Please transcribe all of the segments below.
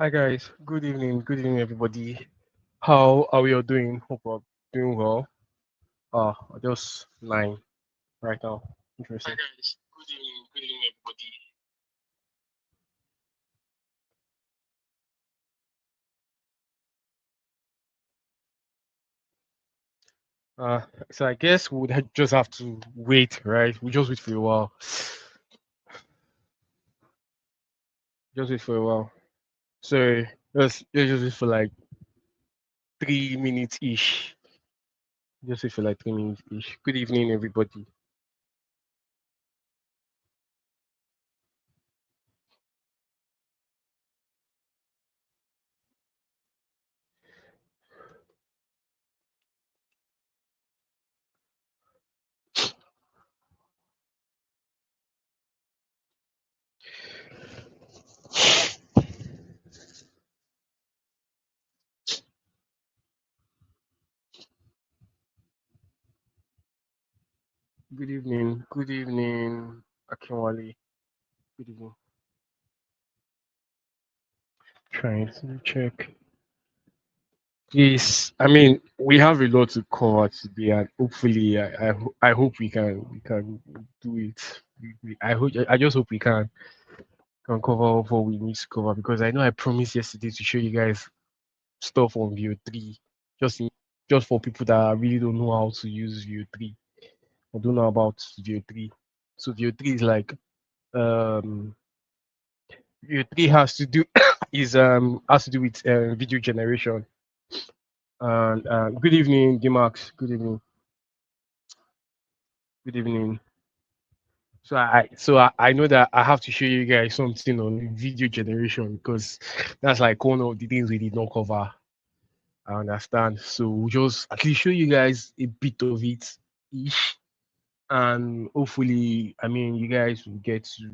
Hi guys, good evening everybody. How are we all doing? Hope we're doing well. Just 9 right now. Interesting. Hi guys, good evening everybody. So I guess we would just have to wait, right? We just wait for a while. Just wait for a while. So let's just wait for like 3 minutes ish. Just wait for like 3 minutes ish. Good evening everybody. Good evening, Akinwale. Good evening. Trying to check. Yes, I mean we have a lot to cover today, and hopefully, I hope we can do it. I just hope we can cover all what we need to cover because I know I promised yesterday to show you guys stuff on View 3, just in, just for people that really don't know how to use View 3 or don't know about View 3. So View 3 is like um View 3 has to do has to do with video generation. And good evening, Gimax. Good evening. Good evening. So I know that I have to show you guys something on video generation because that's like one of the things we did not cover. I understand. So we'll just at least show you guys a bit of it ish. And hopefully, I mean you guys will get to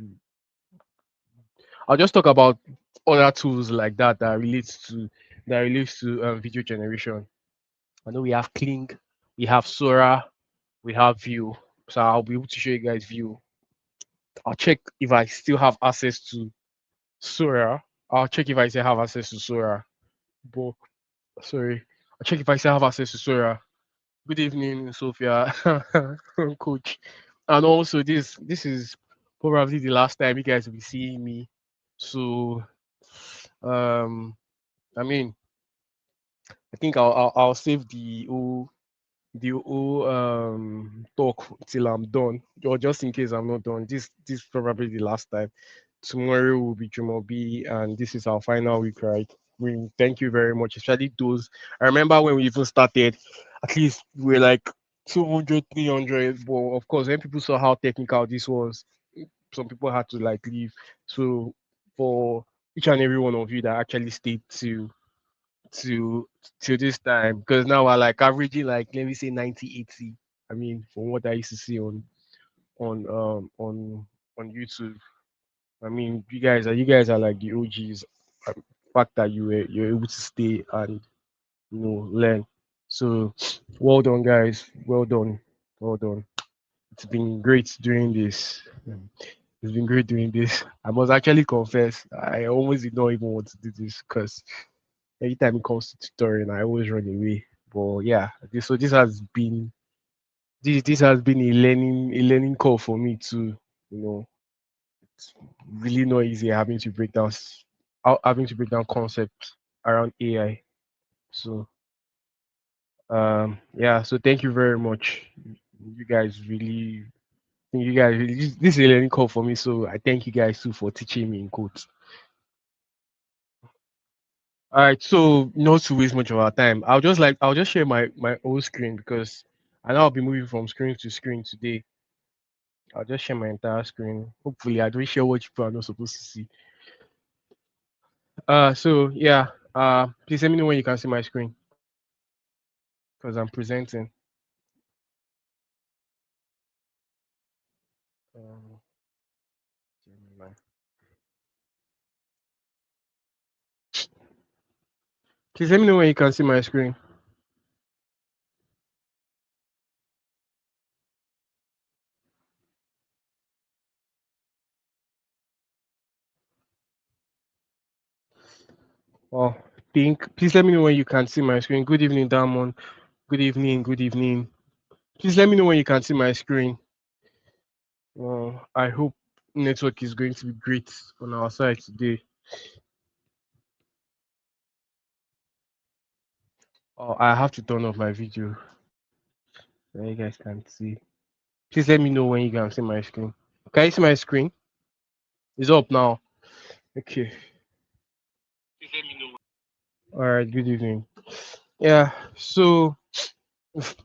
I'll just talk about other tools like that relates to video generation. I know we have Kling, we have Sora, we have View. So I'll be able to show you guys View. I'll check if I still have access to Sora. I'll check if I still have access to Sora. But sorry, I'll check if I still have access to Sora. Good evening, Sophia, Coach. And also, this is probably the last time you guys will be seeing me. So, um, I mean, I think I'll save the whole talk till I'm done, or just in case I'm not done. This is probably the last time. Tomorrow will be Jumobi, and this is our final week, right? We thank you very much, especially those. I remember when we even started, at least we were like 200, 300. But of course, when people saw how technical this was, some people had to like leave. So for each and every one of you that actually stayed to to this time, because now we're like averaging like let me say 90, 80. I mean, from what I used to see on um on on YouTube. I mean, you guys are like the OGs. Fact that you're able to stay and learn. So well done, guys. Well done. Well done. It's been great doing this. It's been great doing this. I must actually confess, I almost did not even want to do this because anytime it comes to tutoring, I always run away. But yeah, this has been a learning call for me too. You know, it's really not easy having to break down concepts around AI. So yeah, so thank you very much. You guys really this is a learning call for me. So I thank you guys too for teaching me in quotes. All right, so not to waste much of our time, I'll just share my own screen because I know I'll be moving from screen to screen today. I'll just share my entire screen. Hopefully, I don't share what people are not supposed to see. So yeah. Please let me know when you can see my screen because I'm presenting. Um, please let me know when you can see my screen. Oh, Pink, please let me know when you can see my screen. Good evening, Diamond. Good evening. Good evening. Please let me know when you can see my screen. I hope network is going to be great on our side today. I have to turn off my video so you guys can see. Please let me know when you can see my screen. Can you see my screen? It's up now. Okay. All right. Good evening. Yeah. So,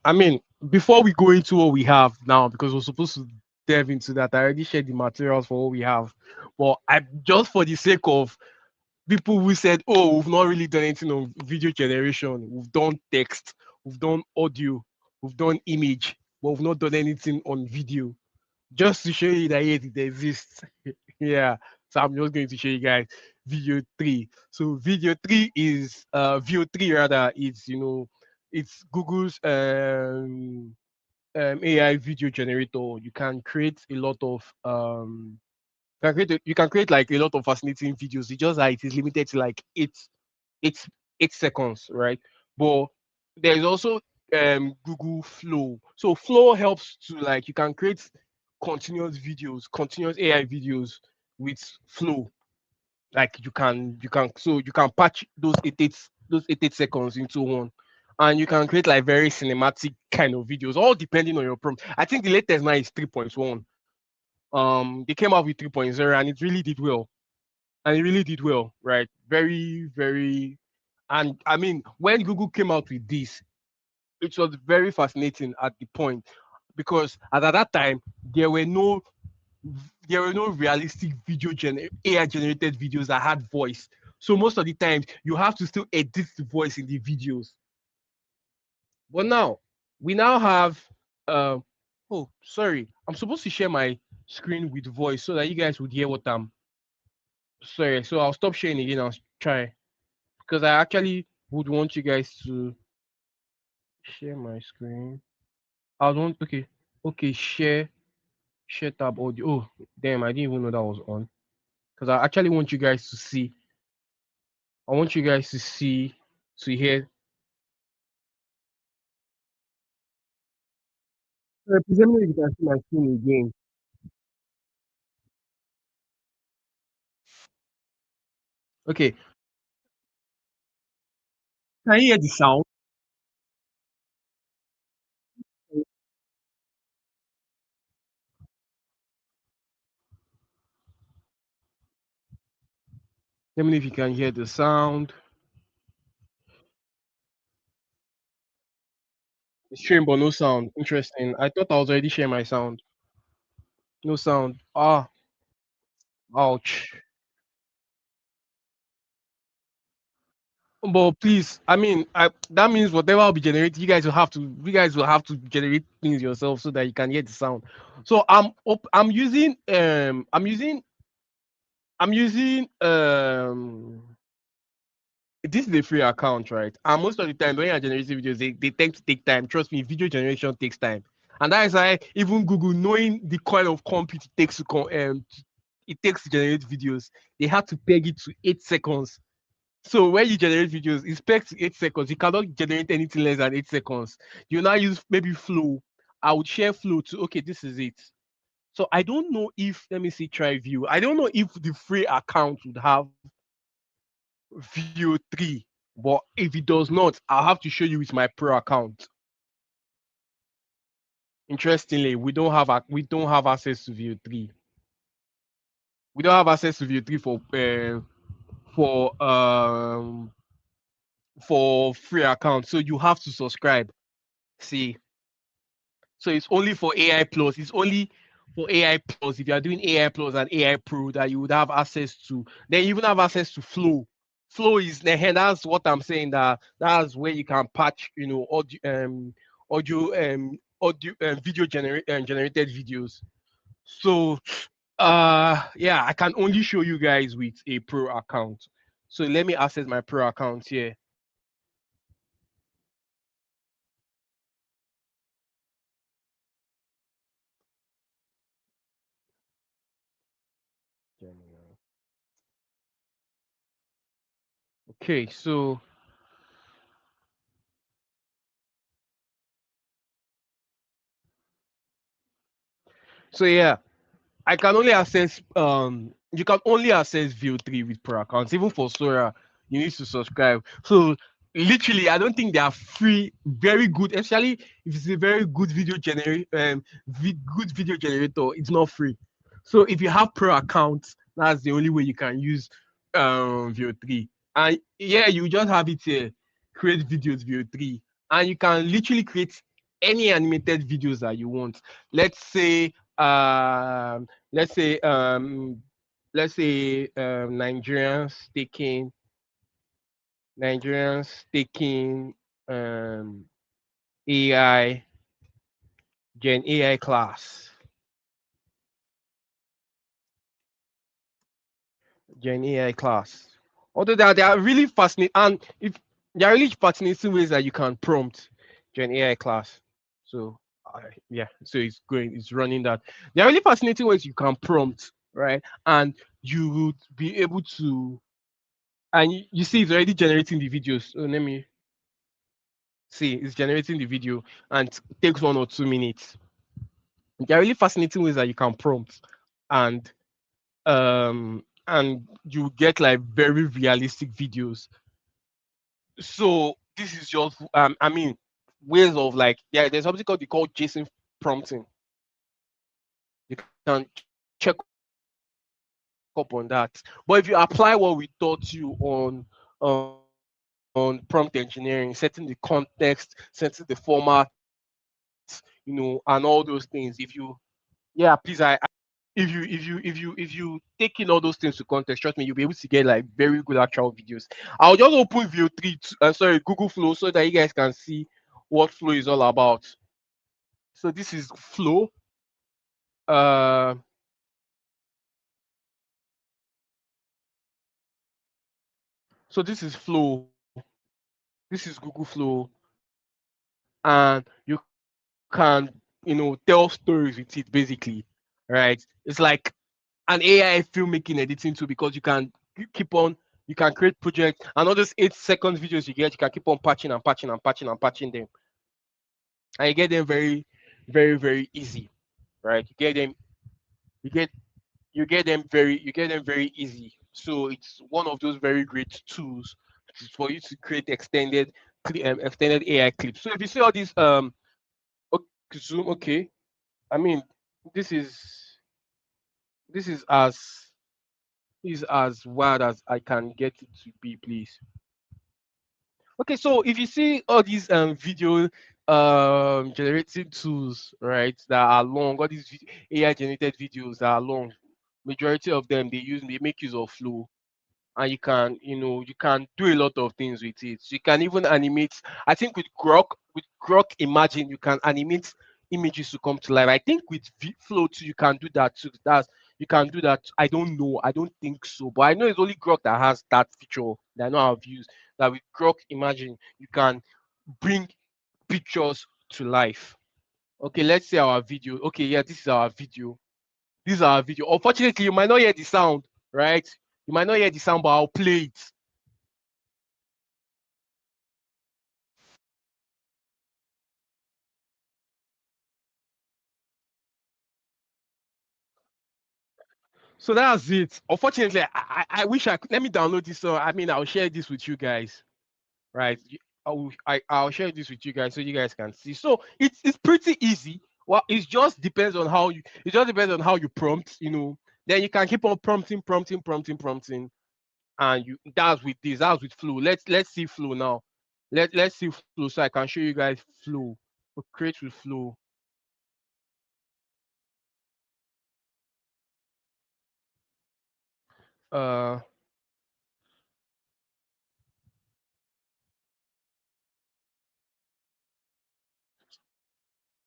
I mean, before we go into what we have now, because we're supposed to delve into that, I already shared the materials for what we have. But I just for the sake of people who said, "Oh, we've not really done anything on video generation. We've done text, we've done audio, we've done image, but we've not done anything on video." Just to show you that yes, it exists. Yeah. So I'm just going to show you guys video three. So video three is view three rather. It's it's Google's AI video generator. You can create a lot of you can create like a lot of fascinating videos. It's just that it is limited to like eight 8 seconds, right? But there's also Google Flow. So Flow helps to like you can create continuous videos, continuous AI videos with Flow. Like you can patch those 8 seconds into one. And you can create like very cinematic kind of videos, all depending on your prompt. I think the latest now is 3.1. They came out with 3.0 and it really did well. And it really did well, right? Very, very. And I mean, when Google came out with this, it was very fascinating at the point because at that time there were no realistic AI generated videos that had voice. So most of the times you have to still edit the voice in the videos. But now we now have oh sorry, I'm supposed to share my screen with voice so that you guys would hear what I'm sorry. So I'll stop sharing again. I'll try because I actually would want you guys to share my screen. I want okay share tab audio. Oh damn, I didn't even know that was on because I actually want you guys to see. I want you guys to see to hear. Please let me know if you can see my screen again. Okay, can you hear the sound? Let me know if you can hear the sound. It's stream but no sound. Interesting. I thought I was already sharing my sound. No sound. Ah, ouch. But please, I mean, that means whatever I'll be generating, you guys will have to generate things yourself so that you can hear the sound. So I'm using this is a free account, right? And most of the time when you're generating videos, they tend to take time. Trust me, video generation takes time. And that is why even Google, knowing the kind of compute it takes to generate videos, they had to peg it to 8 seconds. So when you generate videos, expect 8 seconds. You cannot generate anything less than 8 seconds. You now use maybe Flow. I would share Flow to okay, this is it. So I don't know if let me see try view. I don't know if the free account would have view 3, but if it does not, I'll have to show you with my pro account. Interestingly, we don't have access to view 3. We don't have access to view 3 for for free account. So you have to subscribe. See, so it's only for AI Plus. It's only for AI Plus. If you are doing AI Plus and AI Pro, that you would have access to. Then you even have access to Flow. Flow is that's what I'm saying. That's where you can patch, audio video generated videos. So yeah, I can only show you guys with a pro account. So let me access my pro account here. Okay, Okay, so yeah, I can only access you can only access View 3 with pro accounts. Even for Sora, you need to subscribe. So literally, I don't think they are free, very good, especially if it's a very good good video generator, it's not free. So if you have pro accounts, that's the only way you can use View 3. And yeah, you just have it here, create videos View 3. And you can literally create any animated videos that you want. Let's say let's say Nigerians taking AI Gen AI class. Gen AI class. Although they are really fascinating, and if there are really fascinating ways that you can prompt Gen AI class. So yeah, so it's running that. There are really fascinating ways you can prompt, right? And you would be able to, and you see it's already generating the videos. So let me see, it's generating the video and takes 1 or 2 minutes. There are really fascinating ways that you can prompt, and you get like very realistic videos. So this is just I mean ways of like, yeah, there's something called they call JSON prompting. You can check up on that. But if you apply what we taught you on prompt engineering, setting the context, setting the format, and all those things, yeah, please, if you taking all those things to context, trust me, you'll be able to get like very good actual videos. I'll just open View 3 sorry, Google Flow, so that you guys can see what Flow is all about. So this is Flow. uh so this is Flow. This is Google Flow. And you can, tell stories with it basically, right? It's like an AI filmmaking editing tool, because keep on you can create projects, and all those 8 seconds videos you get, you can keep on patching and patching and patching and patching them, and you get them very, very, very easy, right? You get you get them very easy. So it's one of those very great tools for you to create extended AI clips. So if you see all these Zoom, okay. I mean, this is this is as is as wild as I can get it to be, please. Okay, so if you see all these video generating tools, right, that are long, all these AI generated videos that are long, majority of them they make use of Flow. And you can do a lot of things with it. You can even animate. I think with Grok Imagine, you can animate images to come to life. I think with Flow too, you can do that too. That's You can do that. I don't know. I don't think so, but I know it's only Grok that has that feature that I know I've used. That with Grok Imagine, you can bring pictures to life. Okay, let's say our video. Okay, yeah, this is our video. This is our video. Unfortunately, you might not hear the sound, right? You might not hear the sound, but I'll play it. So that's it. Unfortunately, I wish I could. Let me download this. So I mean, I'll share this with you guys, right? I'll share this with you guys so you guys can see. So it's pretty easy. Well, it just depends on how you prompt. Then you can keep on prompting, and that's with this. That's with Flow. Let's see Flow now. Let's see Flow so I can show you guys Flow. Create with Flow. Uh,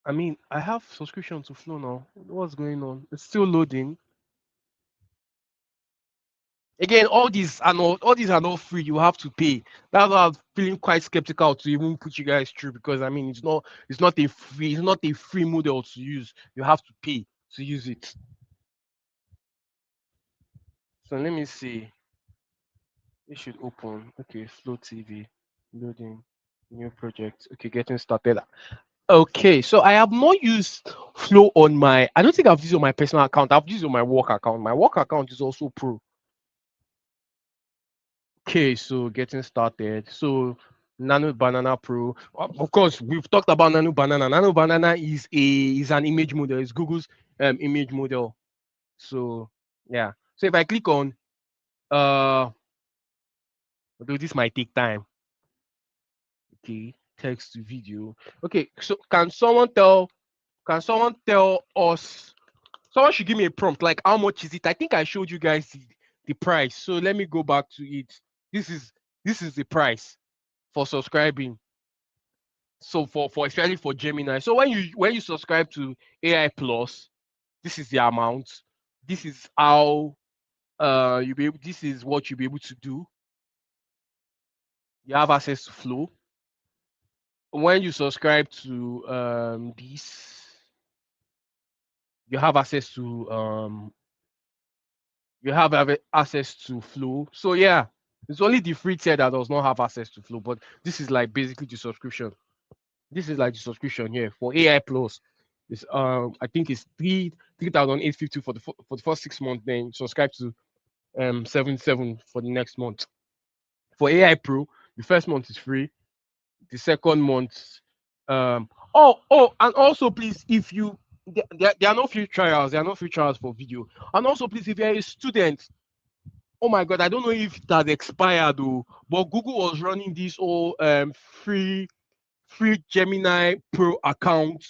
I mean, I have subscription to Flow now. What's going on? It's still loading. Again, all these are not free. You have to pay. That's why I'm feeling quite skeptical to even put you guys through, because I mean it's not a free model to use. You have to pay to use it. So let me see. It should open. Okay, Flow TV, loading, new project. Okay, getting started. Okay, so I have not used Flow on my. I don't think I've used it on my personal account. I've used it on my work account. My work account is also Pro. Okay, so getting started. So Nano Banana Pro. Of course, we've talked about Nano Banana. Nano Banana is an image model. It's Google's image model. So yeah. So if I click on although this might take time. Okay, text to video. Okay, so can someone tell us, someone should give me a prompt, like how much is it? I think I showed you guys the price. So let me go back to it. This is this is the price for subscribing. So for especially for Gemini. So when you subscribe to AI Plus, this is the amount. This is how you be able, this is what you'll be able to do. You have access to Flow. When you subscribe to this, you have access to access to Flow. So yeah, it's only the free tier that does not have access to Flow, but this is like basically the subscription. This is like the subscription here for AI Plus. It's I think it's 3,850 for for the first 6 months. Then subscribe to 77 for the next month. For AI Pro, the first month is free. The second month, and also please, if you there are no free trials, there are no free trials for video. And also please, if you're a student, oh my god, I don't know if it has expired though, but Google was running this whole free Gemini Pro account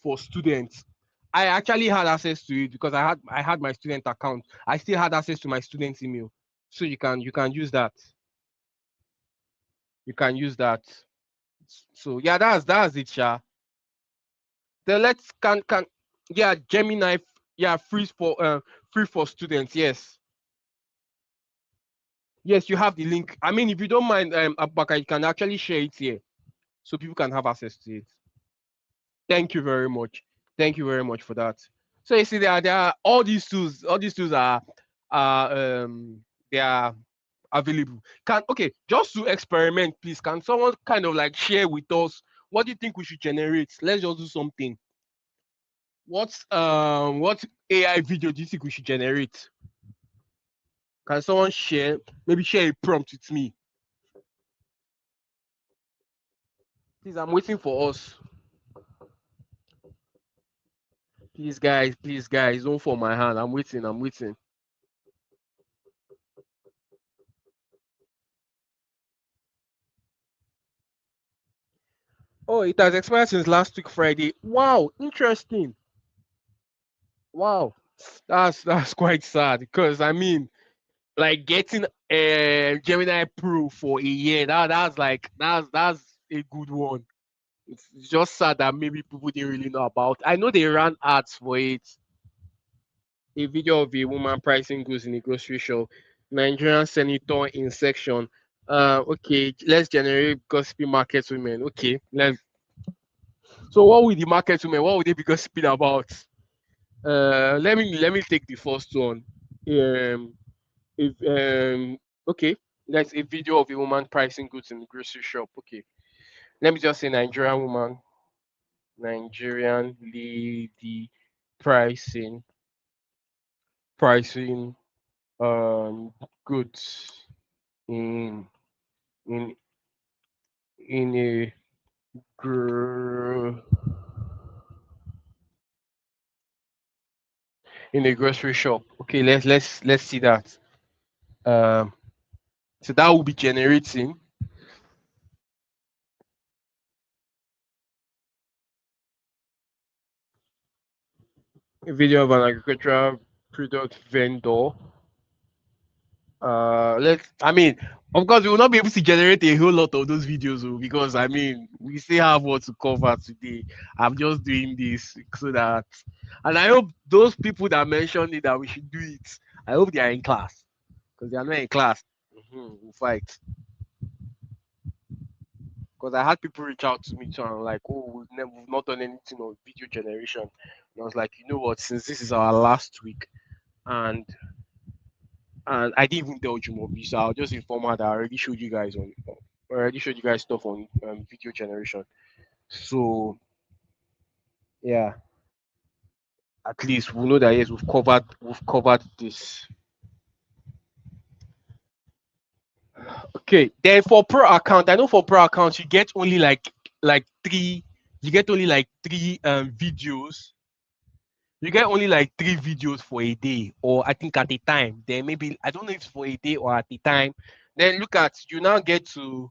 for students. I actually had access to it because I had my student account. I still had access to my student's email. So you can use that. You can use that. So yeah, that's it, Sha. Then let's can yeah, Gemini, yeah, free for students. Yes. Yes, you have the link. I mean, if you don't mind, Abaka, you can actually share it here so people can have access to it. Thank you very much. Thank you very much for that. So you see, there are all these tools. All these tools are they are available. Just to experiment, please. Can someone kind of like share with us what do you think we should generate? Let's just do something. What AI video do you think we should generate? Can someone share a prompt with me? Please, I'm waiting for us. Please guys, don't fall my hand. I'm waiting. Oh, it has expired since last week Friday. Wow, interesting. Wow, that's quite sad because I mean, like getting a Gemini Pro for a year. That's a good one. It's just sad that maybe people didn't really know about. I know they ran ads for it. A video of a woman pricing goods in a grocery shop. Nigerian senator in section. Okay, let's generate gossiping market women. Okay, let's. So what would the market women? What would they be gossiping about? Let me take the first one. Um, if okay, that's a video of a woman pricing goods in the grocery shop. Okay, let me just say Nigerian lady pricing pricing goods in in in a gr- in a grocery shop. Okay, let's see that. Um, so that will be generating a video of an agricultural product vendor. Let's. I mean, of course, we will not be able to generate a whole lot of those videos because I mean, we still have what to cover today. I'm just doing this so that, and I hope those people that mentioned it that we should do it. I hope they are in class because they are not in class. We'll fight. Because I had people reach out to me too and like, oh, we've not done anything on video generation. And I was like, you know what? Since this is our last week, and and I didn't even tell Jumobi, so I'll just inform her that I already showed you guys stuff on video generation. So yeah, at least we know that yes, we've covered this. Okay, then for pro account, I know for pro account you get only like three, you get only like three videos. You get only like three videos for a day, or I think at a time. Then maybe I don't know if it's for a day or at a time. Then look at you now get to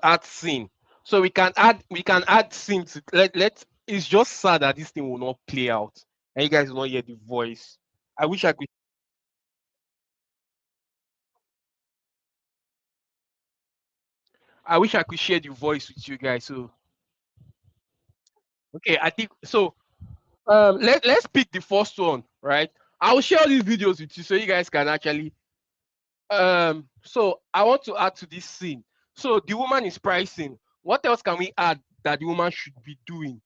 add scene. So we can add scene to let it's just sad that this thing will not play out and you guys will not hear the voice. I wish I could I wish I could share the voice with you guys. So okay, I think so. Let's pick the first one, right? I'll share all these videos with you so you guys can actually so I want to add to this scene. So the woman is pricing. What else can we add that the woman should be doing?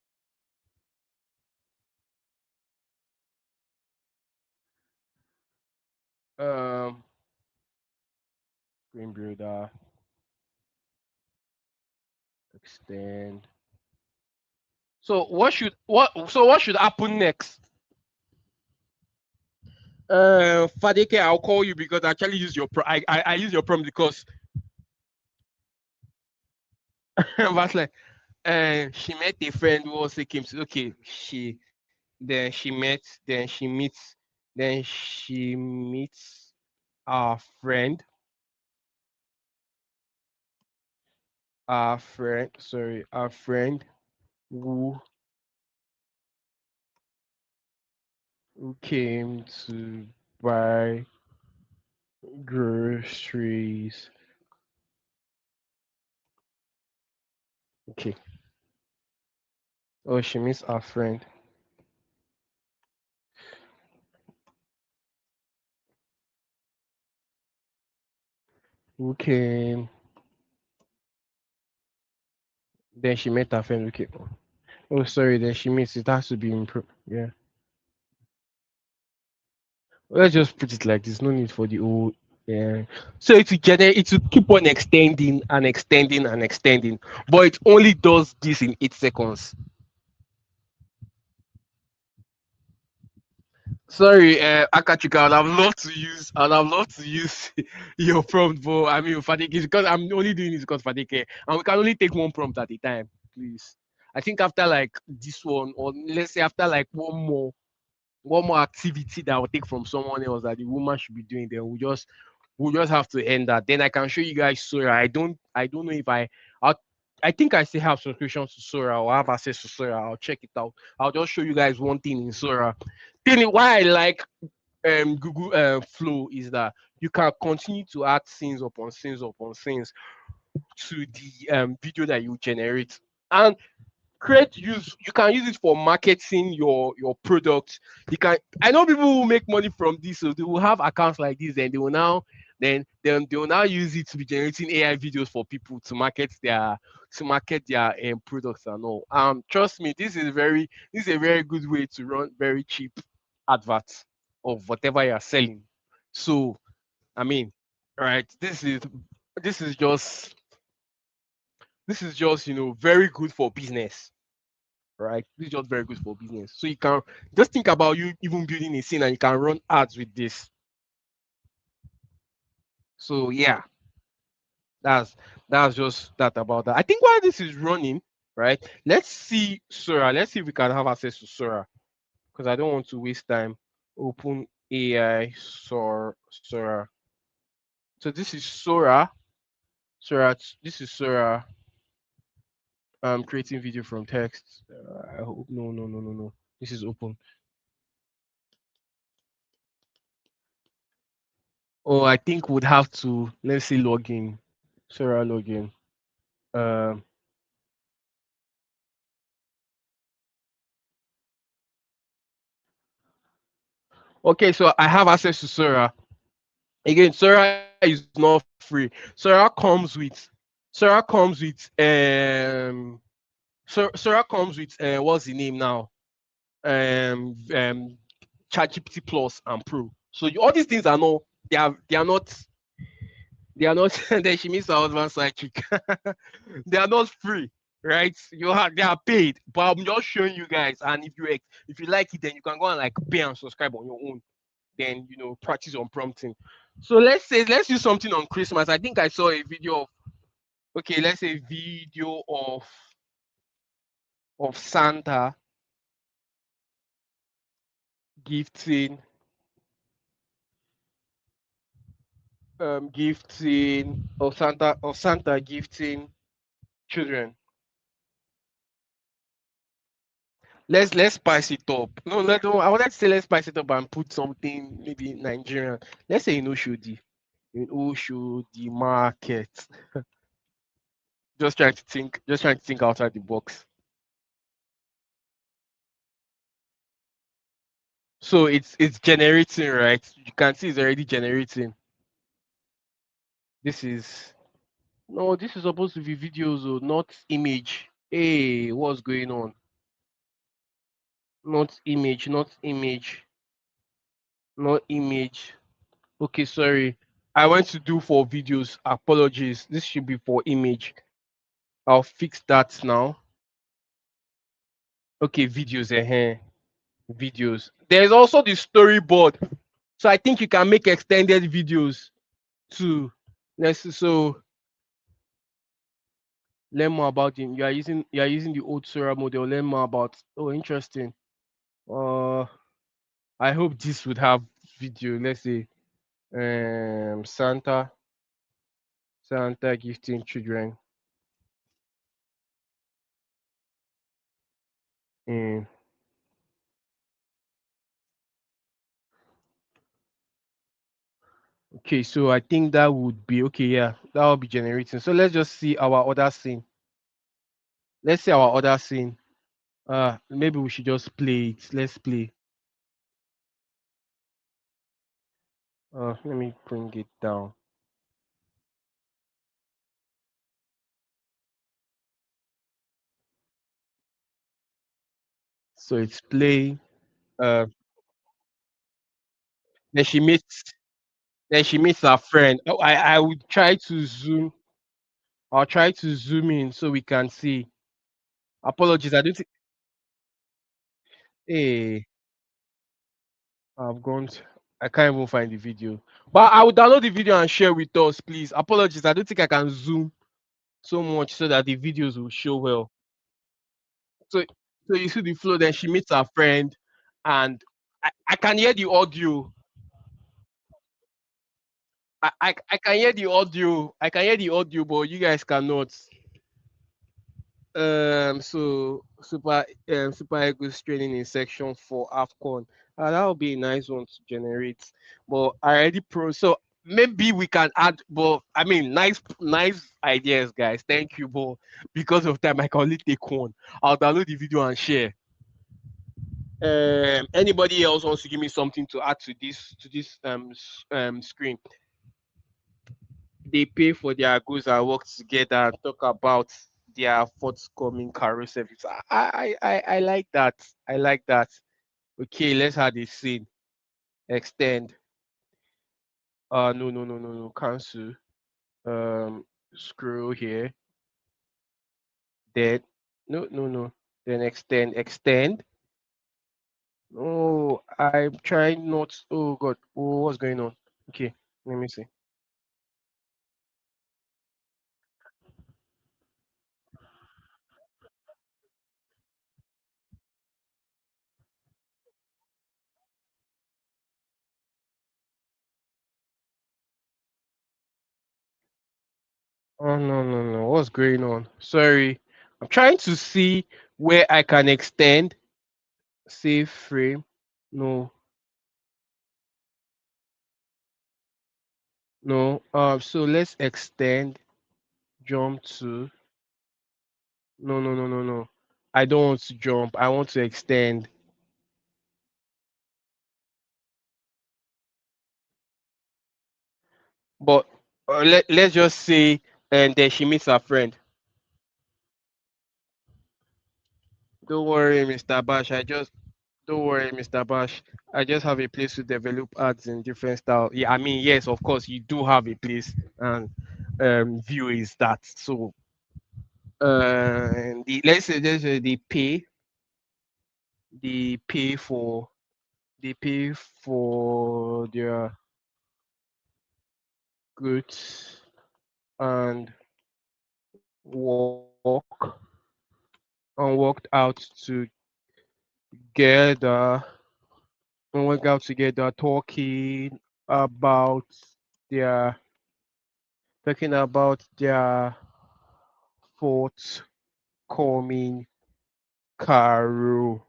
Um Screen builder, extend. So what should happen next? Fadeke, I'll call you because I actually use your I use your prompt because was like she met a friend who also came to okay, she meets then she meets our friend, our friend who came to buy groceries. Okay. Oh, she meets our friend who came. Then she met her friend who came. Oh, sorry. Then she meets. It has to be improved. Yeah. Let's just put it like this. No need for the old. Yeah. So it will keep on extending and extending and extending, but it only does this in 8 seconds. Sorry, Akachika, I'd have loved to use your prompt, but I mean, Fadike, it's because I'm only doing this because Fadike, and we can only take one prompt at a time, please. I think after like this one, or let's say after like one more activity that I will take from someone else that the woman should be doing, then we'll just have to end that. Then I can show you guys Sora. I don't know if I I think I still have subscription to Sora or have access to Sora. I'll check it out. I'll just show you guys one thing in Sora. Thing why I like Google Flow is that you can continue to add scenes upon scenes upon scenes to the video that you generate. And create use you can use it for marketing your product. You can I know people who make money from this, so they will have accounts like this and they will now use it to be generating AI videos for people to market their products and all. Trust me, this is a very good way to run very cheap adverts of whatever you're selling. So I mean, right, this is just very good for business, right? This is just very good for business. So you can just think about you even building a scene and you can run ads with this. So yeah, that's that's just that about that. I think while this is running, right? Let's see Sora. Let's see if we can have access to Sora because I don't want to waste time. Open AI Sora. So this is Sora. Sora. This is Sora. Creating video from text. I hope no. This is open. Oh, I think we'd have to let's see login. Sora login. Um, okay, so I have access to Sora. Again, Sora is not free. Sora comes with what's the name now? Um um ChatGPT Plus and Pro. So all these things are not they are not then she meets her husband side chick. They are not free, right? They are paid, but I'm just showing you guys. And if you like it, then you can go and like pay and subscribe on your own. Then practice on prompting. So let's use something on Christmas. I think I saw a video of okay, let's say video of Santa gifting gifting of Santa gifting children. Let's spice it up. No, I wanted to say let's spice it up and put something maybe Nigerian. Let's say in Oshodi market. Just trying to think outside the box. So it's generating, right? You can see it's already generating. This is no, this is supposed to be videos or not image. Hey, what's going on? Not image, not image, not image. Okay, sorry. I went to do for videos. Apologies. This should be for image. I'll fix that now. Okay, videos. Videos. There's also the storyboard. So I think you can make extended videos too. So learn more about him. You are using the old Sora model. Learn more about. Oh, interesting. Uh, I hope this would have video. Let's say Santa gifting children in. Okay, so I think that would be okay. Yeah, that will be generating. So let's just see our other scene. Let's see our other scene. Maybe we should just play it. Let's play. Let me bring it down. So it's playing. Uh, then she meets. Then she meets her friend. Oh, I would try to zoom. I'll try to zoom in so we can see. Apologies. I don't think. Hey, I've gone. I can't even find the video. But I will download the video and share with us, please. Apologies. I don't think I can zoom so much so that the videos will show well. So so you see the flow, then she meets her friend, and I can hear the audio. I can hear the audio. I can hear the audio, but you guys cannot. Super Eagles training in section for AFCON. That would be a nice one to generate. But I already so maybe we can add, but I mean nice ideas, guys. Thank you, but because of time I can only take one. I'll download the video and share. Anybody else wants to give me something to add to this screen? They pay for their goods and work together and talk about their forthcoming career service. I like that. I like that. Okay, let's have this scene. Extend. No. Cancel. Scroll here. Then no. Then extend. Oh, I'm trying not. Oh God. Oh, what's going on? Okay, let me see. Oh no. What's going on? Sorry. I'm trying to see where I can extend. Save frame. No, no. So let's extend. Jump to. No. I don't want to jump. I want to extend. But let's just say, and then she meets her friend. Don't worry, Mr. Bash. I just Don't worry, Mr. Bash. I just have a place to develop ads in different style. Yeah, I mean, yes, of course, you do have a place, and view is that. So, let's say they pay for they pay for their goods and work and worked out together talking about their their forthcoming career.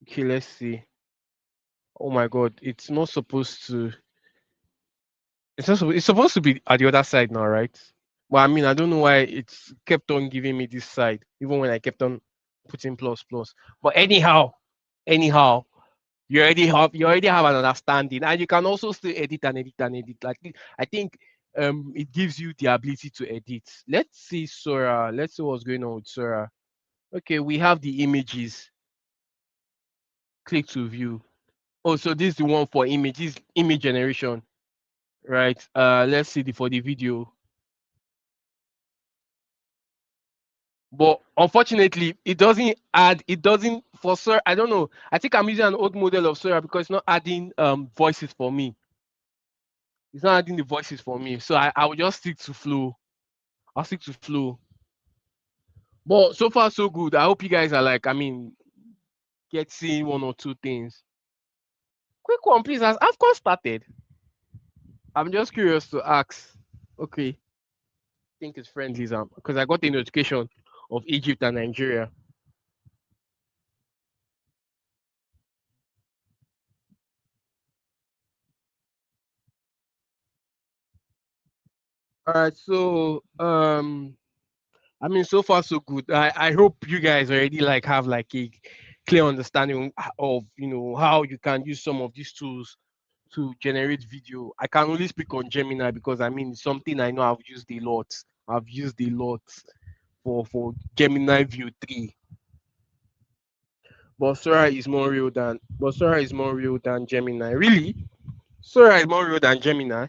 Okay, let's see. Oh my god, it's supposed to be at the other side now, right? But I mean, I don't know why it's kept on giving me this side, even when I kept on putting plus plus. But anyhow, you already have an understanding, and you can also still edit and edit and edit. Like I think it gives you the ability to edit. Let's see Sora. Let's see what's going on with Sora. Okay, we have the images. Click to view. Oh, so this is the one for images, image generation, right? Let's see for the video. But unfortunately, it doesn't for Sora. I don't know. I think I'm using an old model of Sora because it's not adding voices for me. It's not adding the voices for me. So I will just stick to flow. I'll stick to flow. But so far so good. I hope you guys are like, I mean, get seeing one or two things. Quick one, please. Has AFCON started? I'm just curious to ask. Okay, I think it's friendly, because I got a notification of Egypt and Nigeria. All right, so I mean, so far so good. I hope you guys already like have like a clear understanding of how you can use some of these tools to generate video. I can only speak on Gemini because I mean it's something I know I've used a lot. I've used a lot for Gemini View 3. But Sora is more real than Gemini. Really? Sora is more real than Gemini.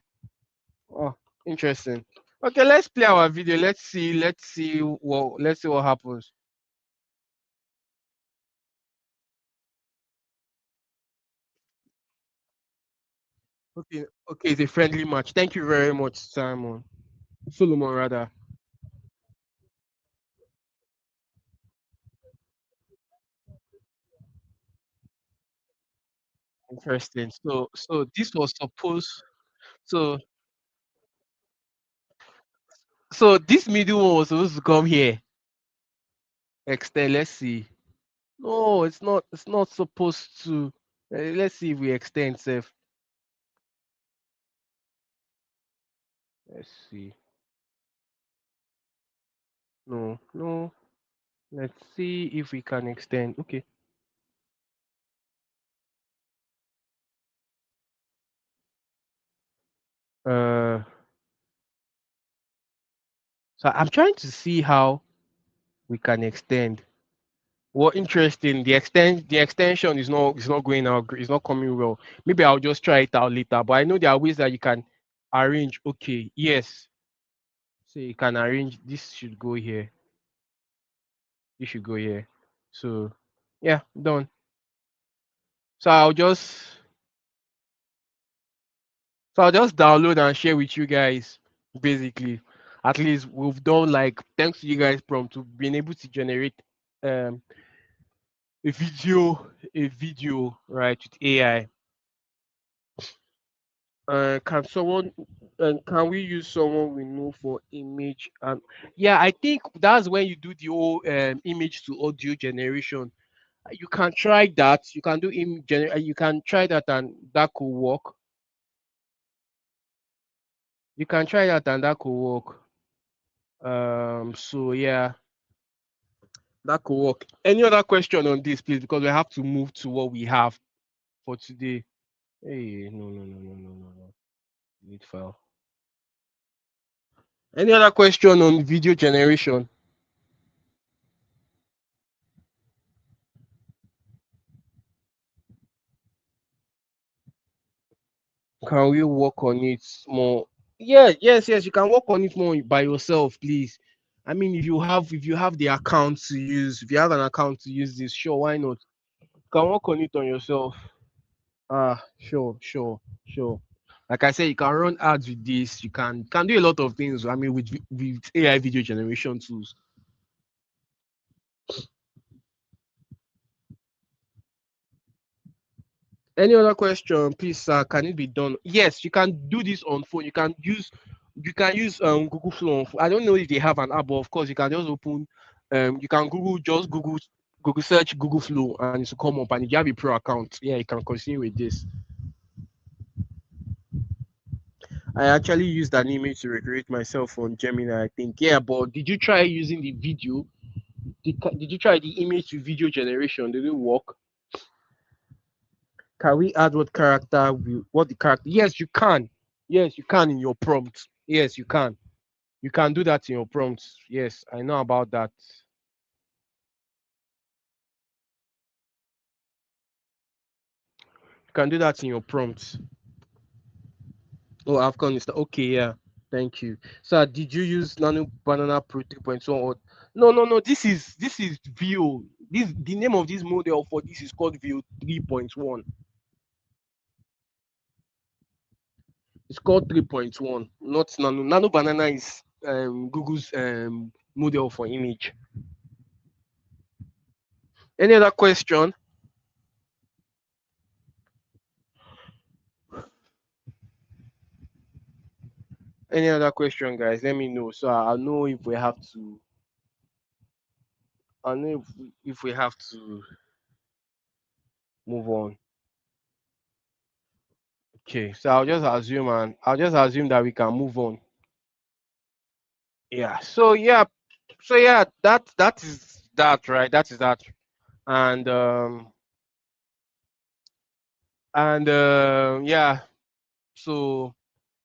Oh, interesting. Okay, let's play our video. Let's see what happens. Okay, okay, it's a friendly match. Thank you very much, Simon. Solomon rather. Interesting. So this was supposed so so this middle one was supposed to come here. Extend. Let's see. No, it's not supposed to. Let's see if we extend safe. Let's see. No, no. Let's see if we can extend. Okay. Uh so I'm trying to see how we can extend. Well, interesting. The extension is not going out. It's not coming well. Maybe I'll just try it out later. But I know there are ways that you can arrange. Okay, yes. So you can arrange. This should go here. This should go here. So yeah, done. So I'll just download and share with you guys. Basically, at least we've done like thanks to you guys prompt to being able to generate um a video right with AI. Can someone can we use someone we know for image and yeah, I think that's when you do the whole image to audio generation. You can try that. You can do you can try that and that could work. You can try that and that could work. So yeah, that could work. Any other question on this, please? Because we have to move to what we have for today. Hey, no. Delete file. Any other question on video generation? Can we work on it more? Yeah, yes, you can work on it more by yourself, please. I mean, if you have the account to use, if you have an account to use this, sure, why not? You can work on it on yourself. Sure. Like I said, you can run ads with this. You can do a lot of things. I mean, with AI video generation tools. Any other question, please, sir? Can it be done? Yes, you can do this on phone. You can use Google Flow on phone. I don't know if they have an app, but of course you can just open you can Google search Google Flow and it will come up. And if you have a pro account, yeah, you can continue with this. I actually used an image to recreate myself on Gemini, I think. Yeah, but did you try using the video? Did you try the image to video generation? Did it work? Can we add what the character? Yes, you can. Yes, you can in your prompt. Yes, you can. You can do that in your prompts. Yes, I know about that. You can do that in your prompts. Oh, Afghanistan. Okay, yeah. Thank you. So, did you use Nano Banana Pro 3.1 or no. This is Vio. This the name of this model for this is called Vio 3.1. It's called 3.1, not Nano. Nano Banana is Google's model for image. Any other question? Any other question, guys? Let me know. So I'll know if we have to. I'll know if we have to move on. Okay. So I'll just assume that we can move on. Yeah. So yeah. That is that, right? That is that. And yeah. So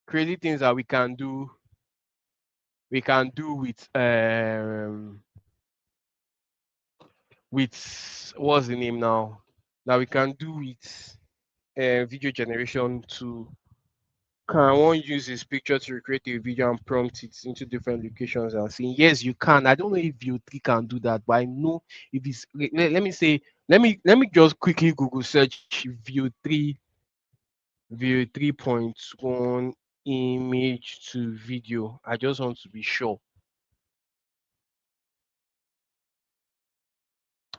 crazy things that we can do with what's the name now? That we can do with video generation to can one use his picture to recreate a video and prompt it into different locations and saying yes you can. I don't know if you three can do that, but I know if it's let me say let me just quickly Google search view 3.1 image to video. I just want to be sure.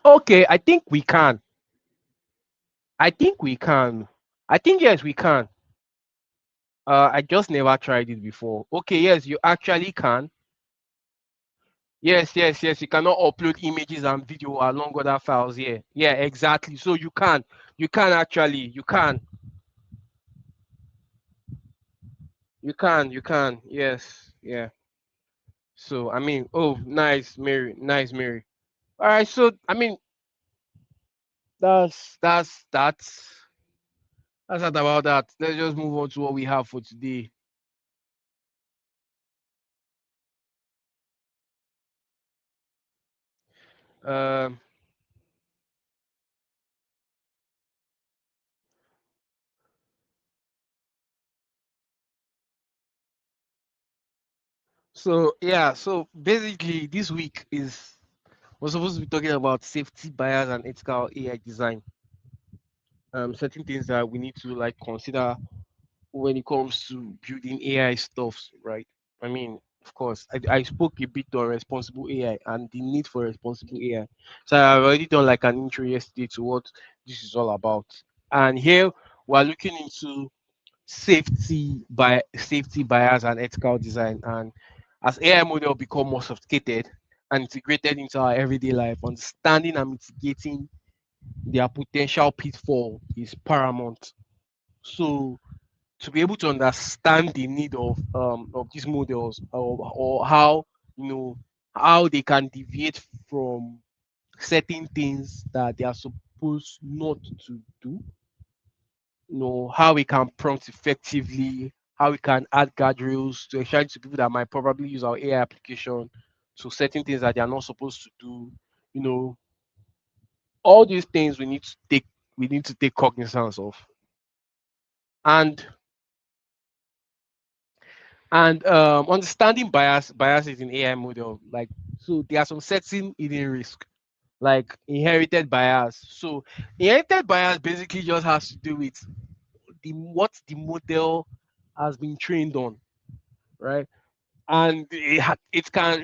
Okay, I think we can. I think we can. I think yes we can. I just never tried it before. Okay, yes, you actually can. Yes. You cannot upload images and video along other files. Yeah, exactly. So you can actually, you can. Yes, yeah. So I mean, oh, nice, Mary. All right. So I mean, that's not about that. Let's just move on to what we have for today. Um. So yeah. So basically, this week is we're supposed to be talking about safety bias and ethical AI design. Certain things that we need to like consider when it comes to building AI stuff, right? I mean, of course, I spoke a bit on responsible AI and the need for responsible AI. So I've already done like an intro yesterday to what this is all about. And here we're looking into safety bias and ethical design. And as AI model become more sophisticated and integrated into our everyday life, understanding and mitigating their potential pitfall is paramount. So to be able to understand the need of these models or how you know how they can deviate from certain things that they are supposed not to do, how we can prompt effectively, how we can add guardrails to ensure to people that might probably use our AI application to certain things that they are not supposed to do, you know all these things we need to take cognizance of. And And understanding biases in AI model, like, so there are some certain hidden risk, like inherited bias. So inherited bias basically just has to do with what the model has been trained on, right? And it can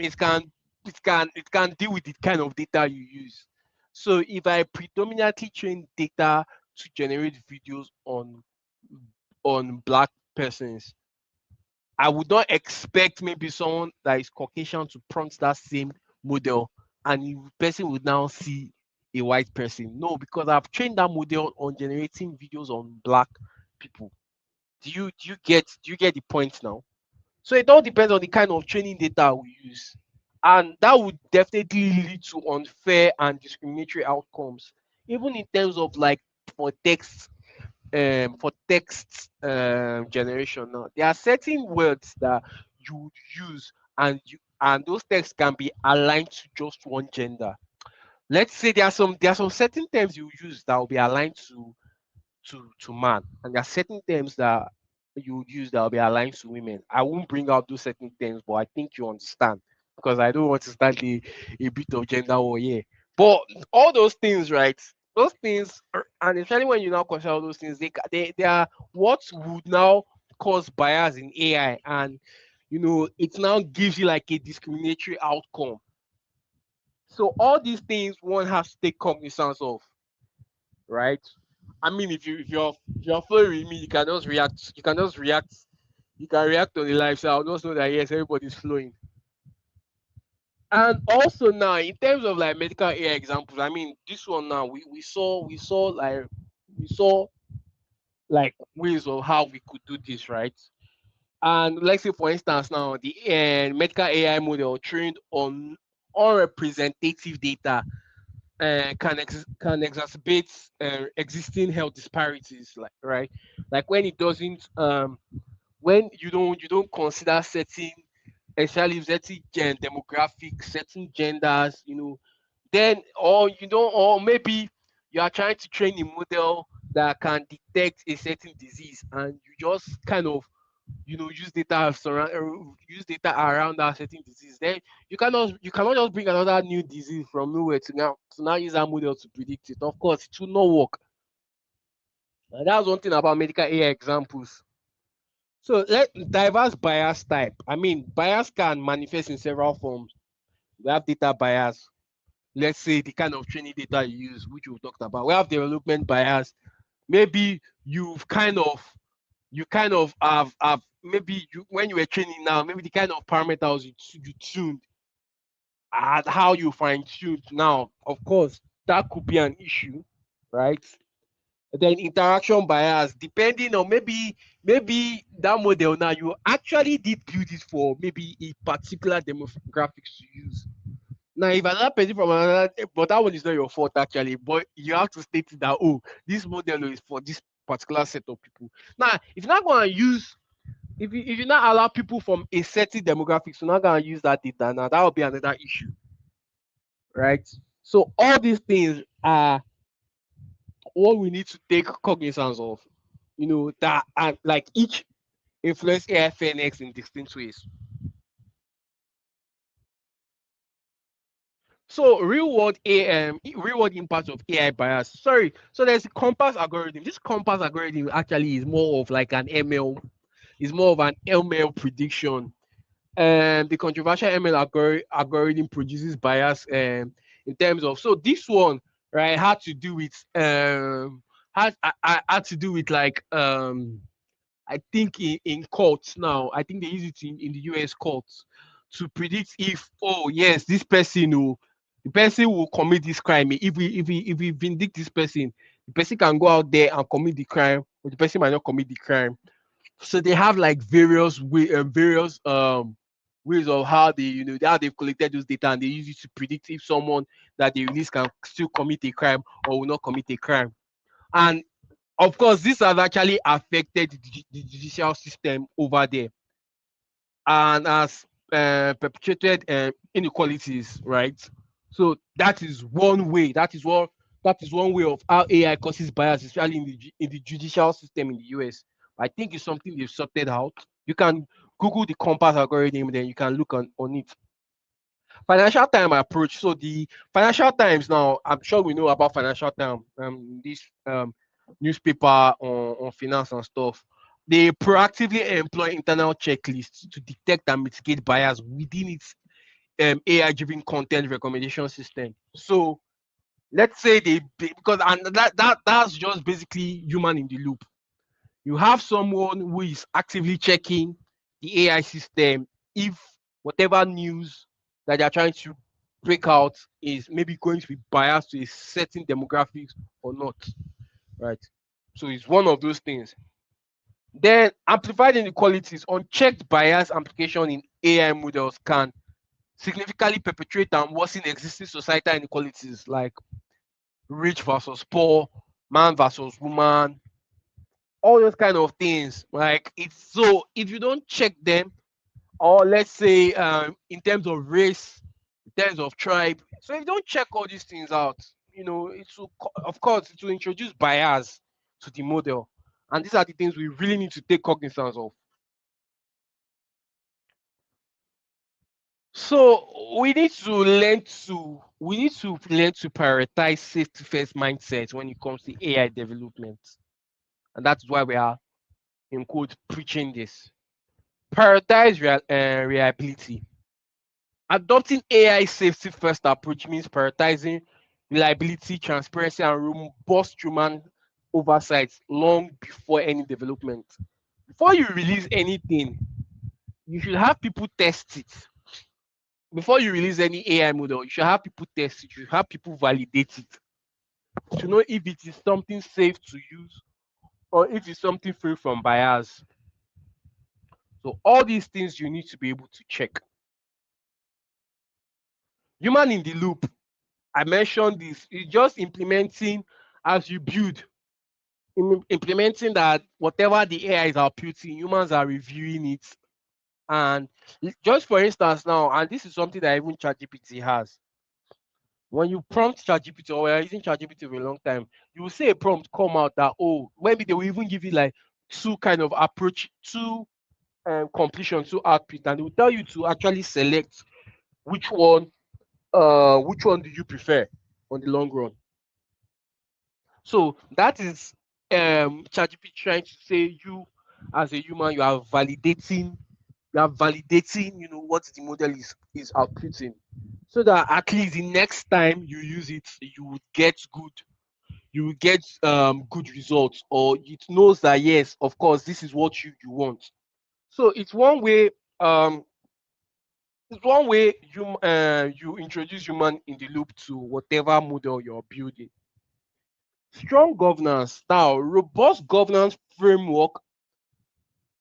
deal with the kind of data you use. So if I predominantly train data to generate videos on black persons, I would not expect maybe someone that is Caucasian to prompt that same model, and the person would now see a white person. No, because I've trained that model on generating videos on black people. Do you get the point now? So it all depends on the kind of training data we use. And that would definitely lead to unfair and discriminatory outcomes, even in terms of like for text generation. Now there are certain words that you would use, and those texts can be aligned to just one gender. Let's say there are some certain terms you use that will be aligned to man, and there are certain terms that you would use that will be aligned to women. I won't bring out those certain terms, but I think you understand, because I don't want to start a bit of gender war here. But all those things, right? Those things, and especially when you now consider all those things, they are what would now cause bias in AI, and it now gives you like a discriminatory outcome. So all these things one has to take cognizance of, right? I mean, if you're following me, you can just react. You can just react. You can react on the live. So I'll just know that yes, everybody's flowing. And also now, in terms of like medical AI examples, I mean, this one now we saw like ways of how we could do this, right? And let's say, for instance, now the medical AI model trained on unrepresentative data can exacerbate existing health disparities, like, right? Like when it doesn't when you don't consider certain, especially certain demographics, certain genders, then, or maybe you are trying to train a model that can detect a certain disease, and you just kind of use data around that certain disease. Then you cannot just bring another new disease from nowhere to now use that model to predict it. Of course, it will not work. And that's one thing about medical AI examples. So diverse bias type. I mean, bias can manifest in several forms. We have data bias. Let's say the kind of training data you use, which we talked about. We have development bias. Maybe you kind of have maybe when you were training now, maybe the kind of parameters you tuned and how you fine tuned now. Of course, that could be an issue, right? Then interaction bias, depending on maybe that model now you actually did build it for maybe a particular demographics to use. Now, if another person from another, but that one is not your fault actually. But you have to state that, oh, this model is for this particular set of people. Now, if you're not going to use, if you not allow people from a certain demographics, you're not going to use that data. Now, that will be another issue, right? So all these things are what we need to take cognizance of. That and like each influence AI fairness in distinct ways. So real world impact of AI bias. Sorry. So there's a compass algorithm. This compass algorithm actually is more of like an ML, is more of an ML prediction. The controversial ML algorithm produces bias in terms of, so this one, right, had to do with like I think in courts now. I think they use it in the US courts to predict if, oh yes, this person will the person will commit this crime. If we vindict this person, the person can go out there and commit the crime, or the person might not commit the crime. So they have like various ways of how how they've collected those data, and they use it to predict if someone that they release can still commit a crime or will not commit a crime. And of course, this has actually affected the judicial system over there, and has perpetuated inequalities, right? So that is one way. That is one way of how AI causes bias, especially in the judicial system in the US. I think it's something they've sorted out. You can Google the compass algorithm, then you can look on it. Financial Time approach. So the Financial Times now, I'm sure we know about Financial Time, this newspaper on finance and stuff. They proactively employ internal checklists to detect and mitigate bias within its AI-driven content recommendation system. So let's say because and that's just basically human in the loop. You have someone who is actively checking the AI system if whatever news that they're trying to break out is maybe going to be biased to a certain demographics or not, right? So it's one of those things. Then amplified inequalities, unchecked bias amplification in AI models can significantly perpetuate and worsen existing societal inequalities like rich versus poor, man versus woman, all those kind of things. Like it's so if you don't check them, or let's say in terms of race, in terms of tribe, so if you don't check all these things out, it will, of course, it will introduce bias to the model, and these are the things we really need to take cognizance of. So we need to prioritize safety first mindset when it comes to AI development, and that's why we are in quote preaching this. Prioritize reliability. Adopting AI safety first approach means prioritizing reliability, transparency, and robust human oversight long before any development. Before you release anything, you should have people test it. Before you release any AI model, you should have people test it. You should have people validate it to know if it is something safe to use or if it's something free from bias. So all these things you need to be able to check. Human in the loop. I mentioned this. It's just implementing as you build, implementing that whatever the AI is outputting, humans are reviewing it. And just for instance, now, and this is something that even ChatGPT has. When you prompt ChatGPT or you're using ChatGPT for a long time, you will see a prompt come out that, oh, maybe they will even give you like two kind of approach, two completion, two output, and they will tell you to actually select which one, which one do you prefer on the long run. So that is ChatGPT trying to say you as a human, you are validating, what the model is outputting. So that at least the next time you use it, you will get good results, or it knows that yes, of course, this is what you want. So um it's one way you introduce human in the loop to whatever model you're building. Strong governance. Now, robust governance framework,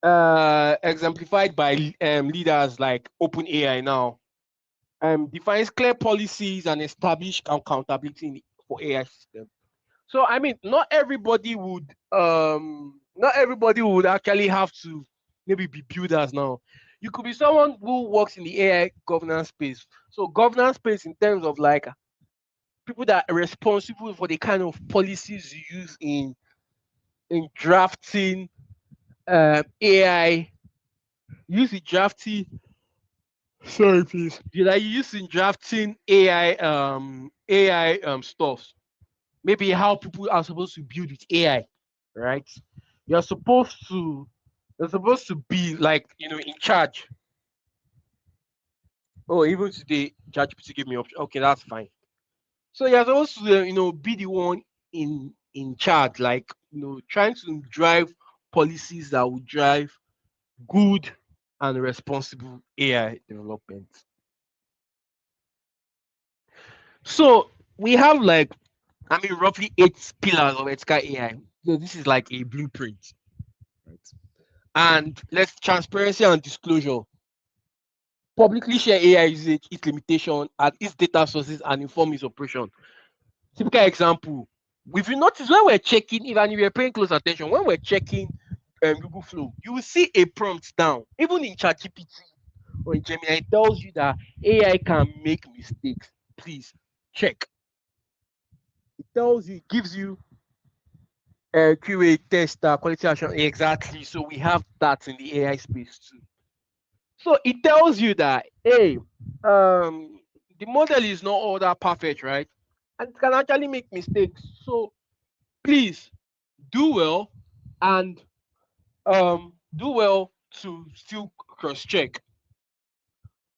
exemplified by leaders like OpenAI now, defines clear policies and establish accountability for AI systems. So, I mean, not everybody would actually have to maybe be builders now. You could be someone who works in the AI governance space. So, governance space in terms of like people that are responsible for the kind of policies you use in drafting AI. Use the drafting. Sorry, please. Did I use in drafting AI stuff? Maybe how people are supposed to build with AI, right? You're supposed to you're supposed to be like in charge. Oh, even today, ChatGPT gave me option. Okay, that's fine. So you're supposed to be the one in charge, like trying to drive policies that will drive good and responsible AI development. So we have like, I mean, roughly 8 pillars of ethical AI. So this is like a blueprint, right? And let's transparency and disclosure. Publicly share AI usage, its limitation, and its data sources, and inform its operation. Typical example. If you notice when we're checking, even if you're paying close attention, when we're checking Google Flow, you will see a prompt down. Even in ChatGPT or in Gemini, it tells you that AI can make mistakes. Please check. It tells you, it gives you QA test, quality assurance. Exactly. So we have that in the AI space too. So it tells you that, hey, the model is not all that perfect, right? And it can actually make mistakes. So please do well, and do well to still cross check.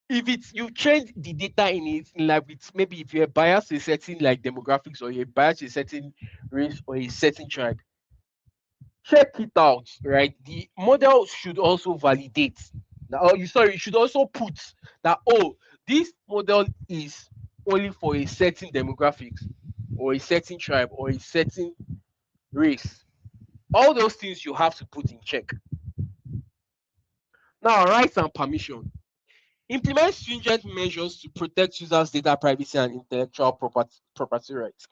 If it's you change the data in it, like it's maybe if you're biased to a certain like demographics, or you're biased to a certain race or a certain tribe, check it out, right? The model should also validate that, oh, you sorry, you should also put that, oh, this model is only for a certain demographics or a certain tribe or a certain race. All those things you have to put in check. Now, rights and permission. Implement stringent measures to protect users' data privacy and intellectual property rights.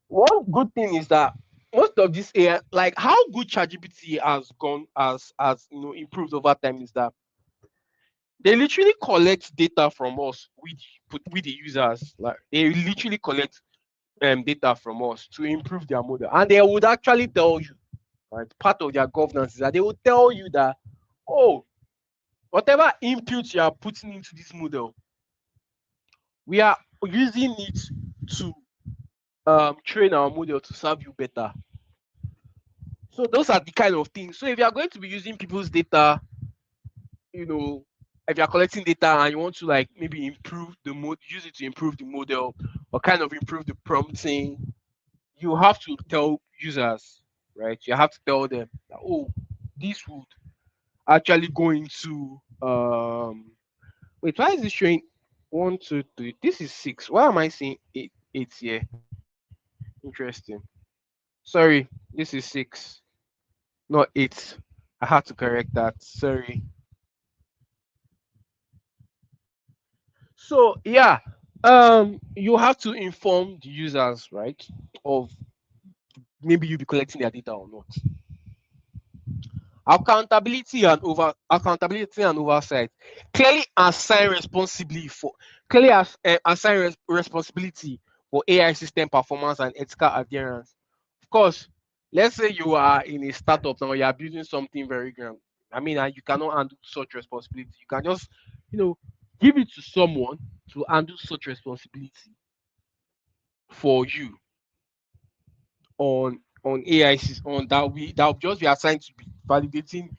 One good thing is that most of this AI, like how good ChatGPT has gone, as improved over time, is that they literally collect data from us with the users. Like they literally collect data from us to improve their model, and they would actually tell you, right? Part of their governance is that they will tell you that, oh, whatever input you are putting into this model, we are using it to train our model to serve you better. So those are the kind of things. So if you are going to be using people's data, you know, if you are collecting data and you want to like maybe improve the mode, use it to improve the model or kind of improve the prompting, you have to tell users, right? You have to tell them that, oh, this would actually go into wait, why is this showing 1, 2, 3? This is 6. Why am I seeing eight here? Interesting. Sorry, this is 6, not 8. I had to correct that. Sorry. So yeah, you have to inform the users, right, of maybe you be collecting their data or not. Accountability and oversight. Clearly assign responsibly for clearly assign responsibility for AI system performance and ethical adherence. Of course, let's say you are in a startup now, you are building something very grand. I mean, and you cannot handle such responsibility. You can just, you know, give it to someone to handle such responsibility for you on AI on that will just be assigned to be validating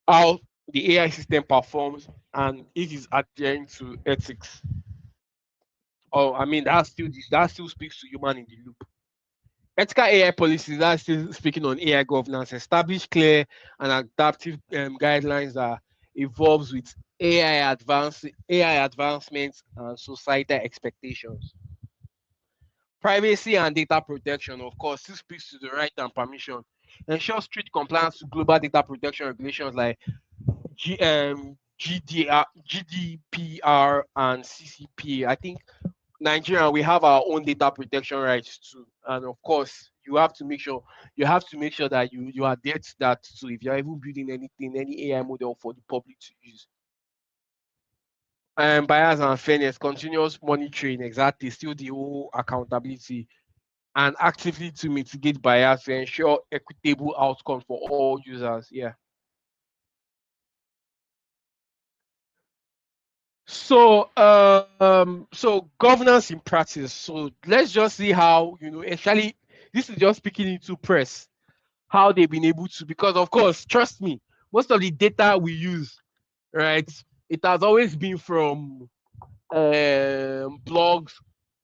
how the AI system performs and if it's adhering to ethics. Or I mean that still speaks to human in the loop. Ethical AI policies, that's still speaking on AI governance, establish clear and adaptive guidelines that evolves with AI advancements and societal expectations. Privacy and data protection, of course, this speaks to the right and permission. Ensure strict compliance to global data protection regulations like GDPR and CCP. I think Nigeria, we have our own data protection rights too, and of course, you have to make sure that you adhere to that too. If you're even building anything, any AI model for the public to use. Bias and fairness, continuous monitoring, exactly, still the whole accountability, and actively to mitigate bias to ensure equitable outcomes for all users. Yeah. So governance in practice. So let's just see how actually this is just speaking into press how they've been able to, because of course, trust me, most of the data we use, right, it has always been from blogs,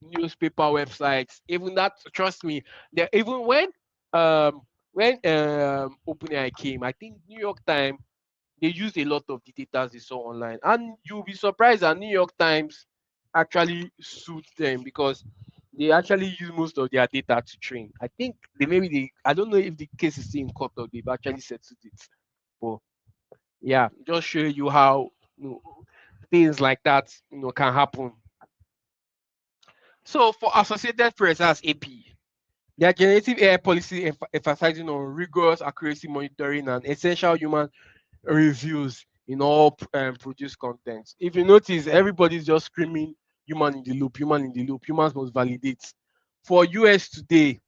newspaper, websites. Even that, trust me, there even when OpenAI came, I think New York Times, they used a lot of the data they saw online, and you'll be surprised that New York Times actually sued them because they actually use most of their data to train. I think I don't know if the case is still in court or they've actually settled it, but yeah, just show you how things like that can happen. So for Associated Press as AP, their generative AI policy emphasizing on rigorous accuracy monitoring and essential human reviews in all produced content. If you notice, everybody's just screaming human in the loop, human in the loop, humans must validate. For US Today,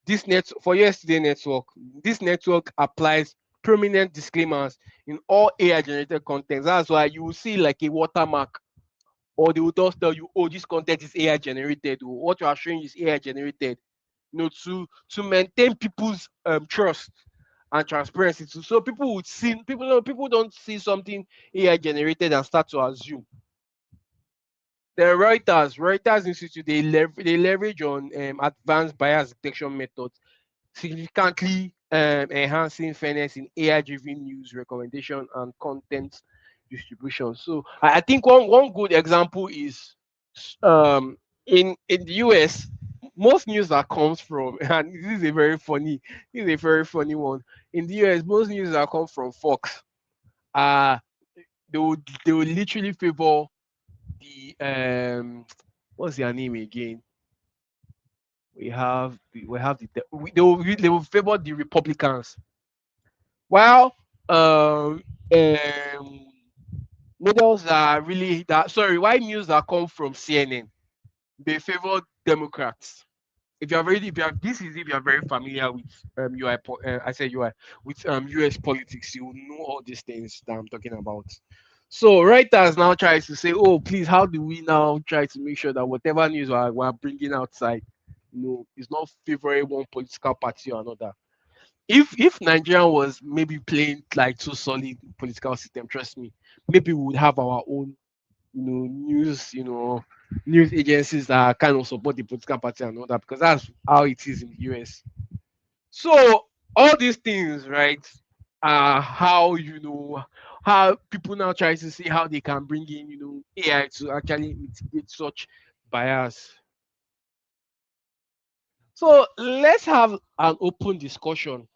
this net for US Today network, this network applies prominent disclaimers in all AI generated content. That's why you will see like a watermark, or they will just tell you, oh, this content is AI generated, or what you are showing is AI generated. To maintain people's trust and transparency. So people would see, people don't see something AI generated and start to assume. The Reuters Institute, they leverage on advanced bias detection methods, significantly enhancing fairness in AI-driven news recommendation and content distribution. So I think one good example is in the US, most news that comes from, and this is a very funny one. In the US, most news that comes from Fox, uh they would literally favor the what's their name again? They will favor the Republicans, while models are really that sorry why news that come from CNN, they favor Democrats. If you are very if you are this is if you are very familiar with I said UI with US politics, you will know all these things that I'm talking about. So writers now tries to say, oh please, how do we now try to make sure that whatever news we're bringing outside, is not favoring one political party or another. If Nigeria was maybe playing like too solid political system, trust me, maybe we would have our own, news agencies that kind of support the political party and all that, because that's how it is in the US. So all these things, right, are how people now try to see how they can bring in, AI to actually mitigate such bias. So let's have an open discussion,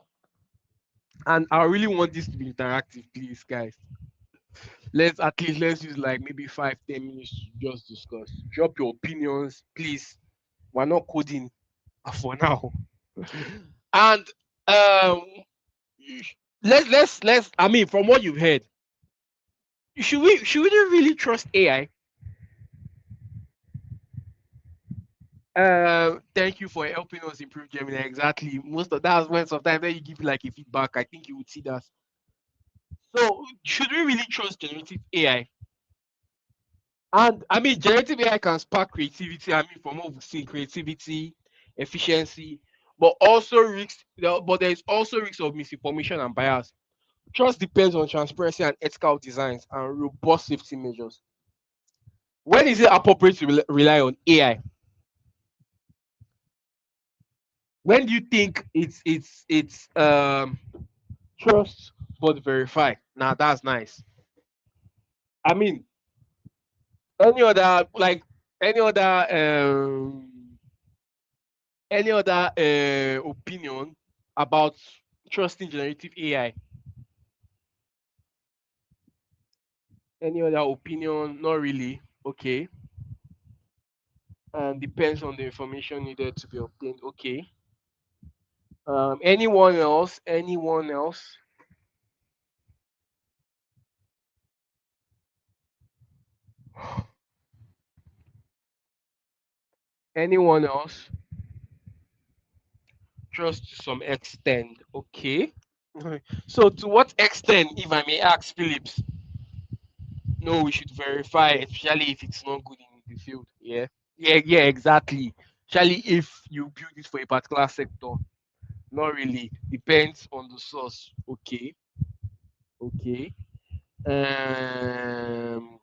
and I really want this to be interactive, please, guys. Let's use like maybe 5-10 minutes to just discuss. Drop your opinions, please. We're not coding for now. And um, let's. I mean, from what you've heard, should we really trust AI? Thank you for helping us improve Gemini. Exactly. Most of that's when sometimes when you give like a feedback, I think you would see that. So should we really trust generative AI? And I mean, generative AI can spark creativity. I mean, from what we've seen, creativity, efficiency, but also risks. But there is also risks of misinformation and bias. Trust depends on transparency and ethical designs and robust safety measures. When is it appropriate to rely on AI? When do you think it's trust but verify? Now that's nice. I mean, any other like any other opinion about trusting generative AI? Any other opinion? Not really. Okay. And depends on the information needed to be obtained. Okay. Anyone else? Anyone else? Anyone else? Trust to some extent. Okay. So to what extent, if I may ask Phillips, no, we should verify, especially if it's not good in the field. Yeah. Yeah, exactly. Especially if you build it for a particular sector. Not really. Depends on the source. Okay. Okay. Um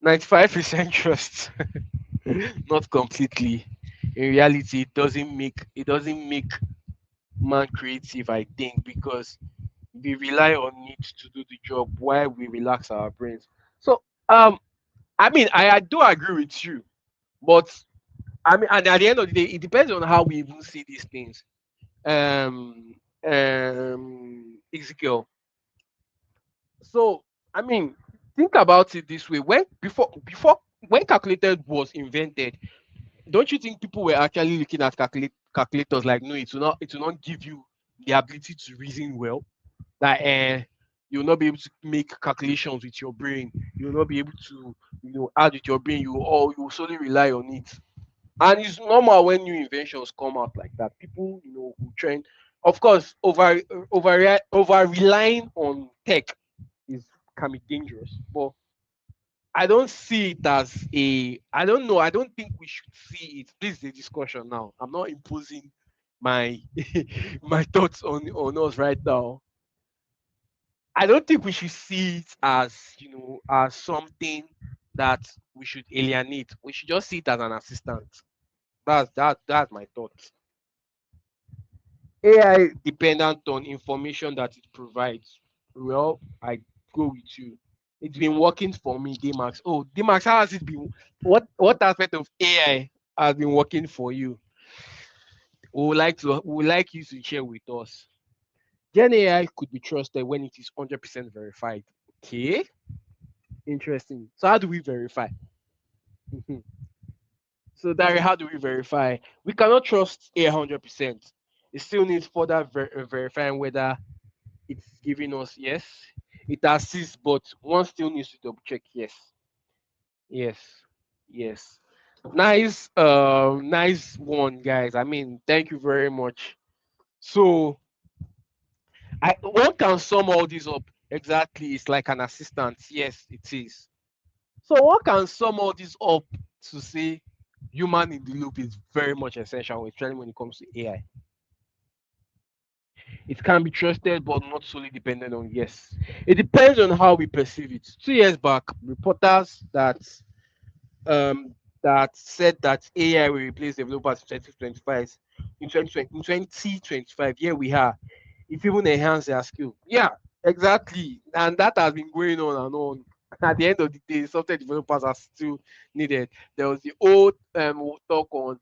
95% trust. Not completely. In reality, it doesn't make man creative, I think, because we rely on it to do the job while we relax our brains. So I mean I do agree with you, but I mean, and at the end of the day, it depends on how we even see these things. Um Ezekiel. So I mean, think about it this way. Before when calculator was invented, don't you think people were actually looking at calculators like, no, it will not give you the ability to reason well, that you'll not be able to make calculations with your brain, you'll not be able to add with your brain, you will solely rely on it. And it's normal when new inventions come out like that. People who Of course, over relying on tech is can be dangerous, but I don't see it as a. I don't know. I don't think we should see it. This is a discussion now. I'm not imposing my my thoughts on us right now. I don't think we should see it as as something that we should alienate. We should just see it as an assistant. That's my thought. AI dependent on information that it provides. Well, I go with you. It's been working for me, Dmax. Oh, Dmax, how has it been? What aspect of AI has been working for you? We would like you to share with us. Gen AI could be trusted when it is 100% verified. Okay, interesting. So how do we verify? So Dari, how do we verify? We cannot trust AI 100%. It still needs further verifying whether it's giving us yes. It assists, but one still needs to double check yes. Yes. Yes. Nice, nice one, guys. I mean, thank you very much. So one can sum all this up. Exactly, it's like an assistant. Yes, it is. So one can sum all this up to say human in the loop is very much essential, especially when it comes to AI. It can be trusted, but not solely dependent on yes. It depends on how we perceive it. 2 years back, reporters um that said that AI will replace developers in 2025. In 2025, here we are. If even enhance their skill. Yeah, exactly. And that has been going on and on. At the end of the day, software developers are still needed. There was the old talk on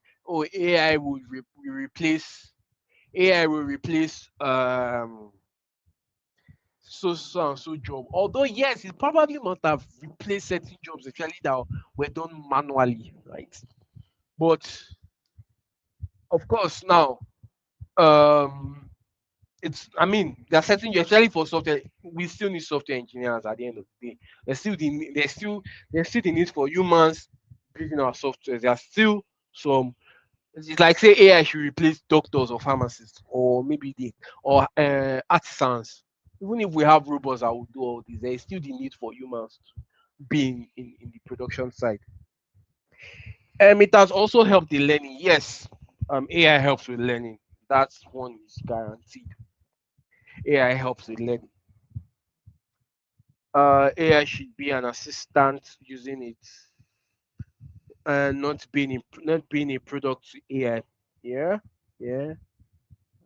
AI will replace AI will replace so and so job. Although yes, it probably must have replaced certain jobs, especially that were done manually, right? But of course now, um, it's I mean there are certain jobs, especially for software, we still need software engineers at the end of the day. There's still the need for humans building our software. There are still some. It's like say AI should replace doctors or pharmacists or maybe the or artisans. Even if we have robots that will do all this, there is still the need for humans being in the production side. It has also helped the learning. Yes, AI helps with learning. That's one is guaranteed. AI helps with learning. AI should be an assistant using it, and not being a product to AI. Yeah, yeah.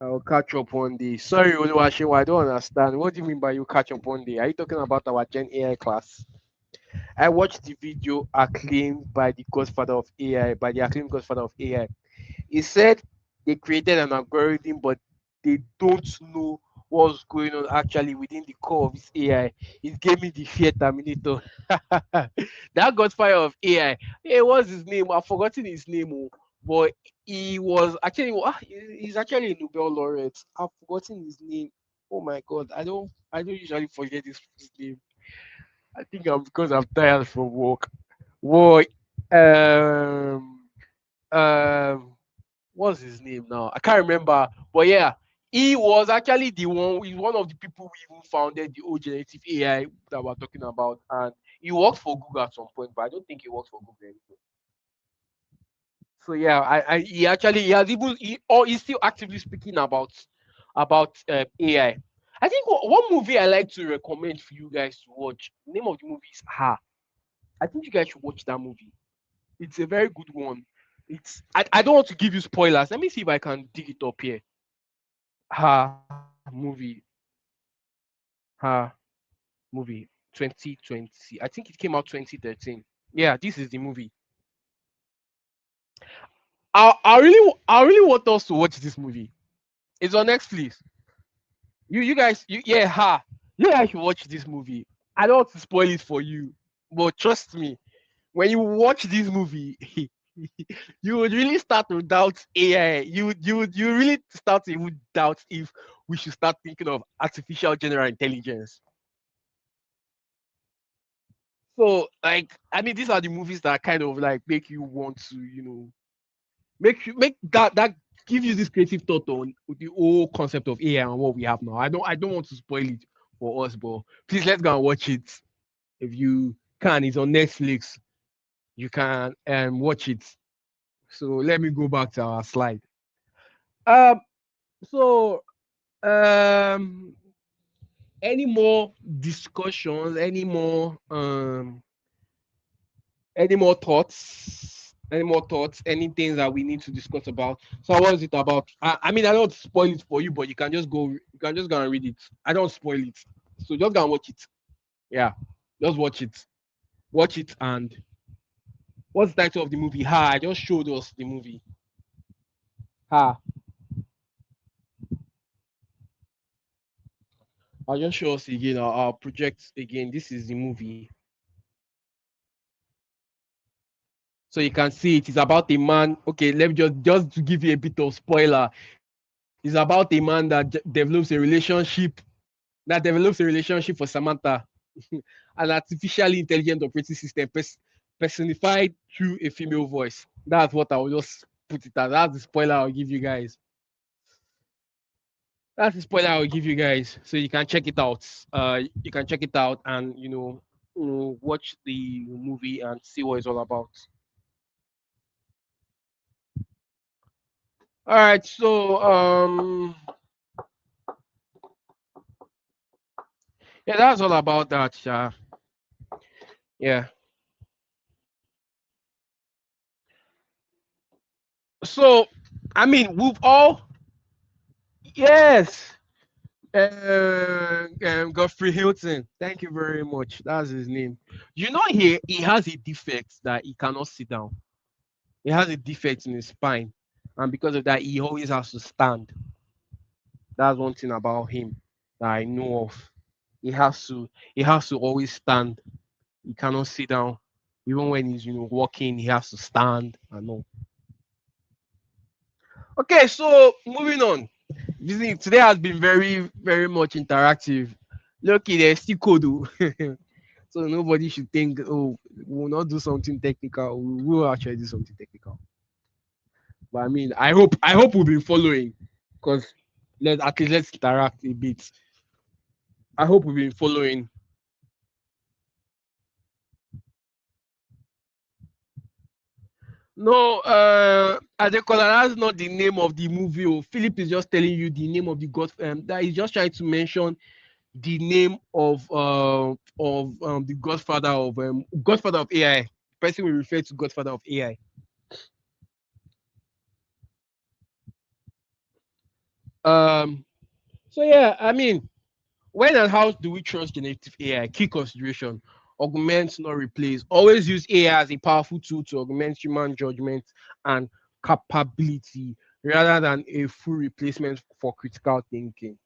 I'll catch up one day. Sorry, Oluwaseun, I don't understand. What do you mean by you catch up one day? Are you talking about our Gen AI class? I watched the video acclaimed by the godfather of AI, by the acclaimed godfather of AI. He said they created an algorithm, but they don't know what's going on actually within the core of this AI. It gave me the fear terminator. That godfather of AI. Hey, what's his name? I've forgotten his name. But he was actually he's actually a Nobel laureate. I've forgotten his name. Oh my god, I don't usually forget his name. I think I'm because I'm tired from work. Boy, um, um, what's his name now? I can't remember. But yeah, he was actually the one. He's one of the people who even founded the old generative AI that we're talking about, and he worked for Google at some point, but I don't think he works for Google anymore. So yeah, he actually he has even he's still actively speaking about AI. I think one movie I like to recommend for you guys to watch. The name of the movie is Ha. I think you guys should watch that movie. It's a very good one. I don't want to give you spoilers. Let me see if I can dig it up here. Ha movie. Ha movie 2020. I think it came out 2013. Yeah, this is the movie. I really want us to watch this movie. It's on Netflix. You guys yeah ha. You guys should watch this movie. I don't want to spoil it for you, but trust me, when you watch this movie, you would really start to doubt AI. You really start to even doubt if we should start thinking of artificial general intelligence. So like I mean these are the movies that kind of like make you want to, make you make that give you this creative thought on the whole concept of AI and what we have now. I don't want to spoil it for us, but please let's go and watch it. If you can, it's on Netflix. You can watch it. So let me go back to our slide. Um so um any more discussions, any more thoughts? Any more thoughts? Any things that we need to discuss about? So what is it about? I mean, I don't spoil it for you, but you can just go and read it. I don't spoil it. So just go and watch it. Yeah. Just watch it. Watch it and what's the title of the movie? Ha, I just showed us the movie. Ha. I'll just show us again. I'll project again. This is the movie. So you can see it is about a man. Okay, let me just to give you a bit of spoiler. It's about a man that develops a relationship for Samantha, an artificially intelligent operating system personified through a female voice. That's what I will just put it as. That's the spoiler I'll give you guys. That's the spoiler I'll give you guys. So you can check it out. You can check it out and watch the movie and see what it's all about. All right, so yeah, that's all about that. Yeah. So I mean, we've all yes. Godfrey Hilton. Thank you very much. That's his name. You know, he has a defect that he cannot sit down. He has a defect in his spine, and because of that, he always has to stand. That's one thing about him that I know of. He has to always stand. He cannot sit down. Even when he's walking, he has to stand and all. Okay, so moving on. Today has been very, very much interactive. Lucky there's still code. So nobody should think, oh, we'll not do something technical. We will actually do something technical. But I mean, I hope we'll be following because let's interact a bit. I hope we've been following. No, Adekola, that's not the name of the movie. Oh. Philip is just telling you the name of the god. That he's just trying to mention the name of the Godfather of AI. The person we refer to Godfather of AI. Um. So yeah, I mean, when and how do we trust generative AI? Key consideration: augment, not replace. Always use AI as a powerful tool to augment human judgment and capability rather than a full replacement for critical thinking.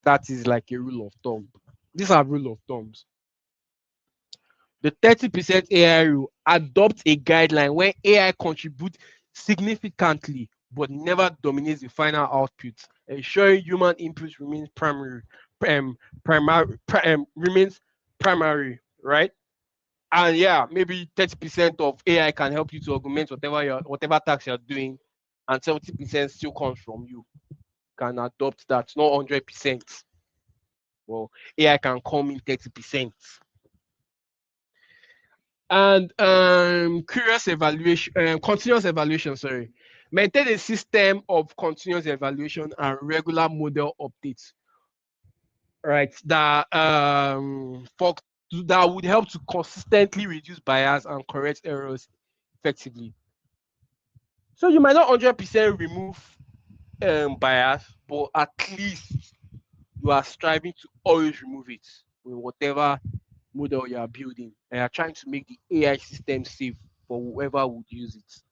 That is like a rule of thumb. These are rule of thumbs. The 30% AI rule: adopt a guideline where AI contributes significantly but never dominates the final output, ensuring human input remains remains primary, right? And yeah, maybe 30% of AI can help you to augment whatever task you're doing, and 70% still comes from you. Can adopt that, not 100%. Well, AI can come in 30%. And continuous evaluation, sorry. Maintain a system of continuous evaluation and regular model updates, right? That would help to consistently reduce bias and correct errors effectively. So you might not 100% remove bias, but at least you are striving to always remove it with whatever model you are building, and you're trying to make the AI system safe for whoever would use it.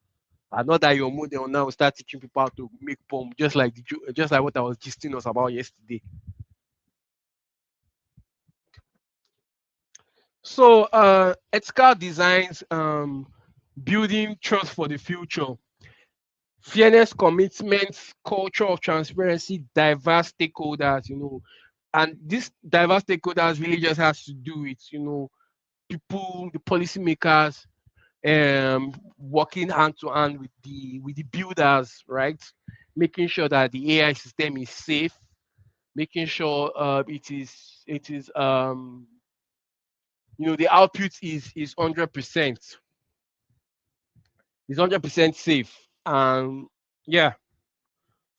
And not that your model now start teaching people how to make bomb, just like what I was gisting us about yesterday. So ethical designs, building trust for the future, fairness, commitment, culture of transparency, diverse stakeholders, and this diverse stakeholders really just has to do with people, the policymakers, working hand to hand with the builders, right? making sure that the AI system is safe, making sure it is the output is 100%, is 100% safe, and yeah,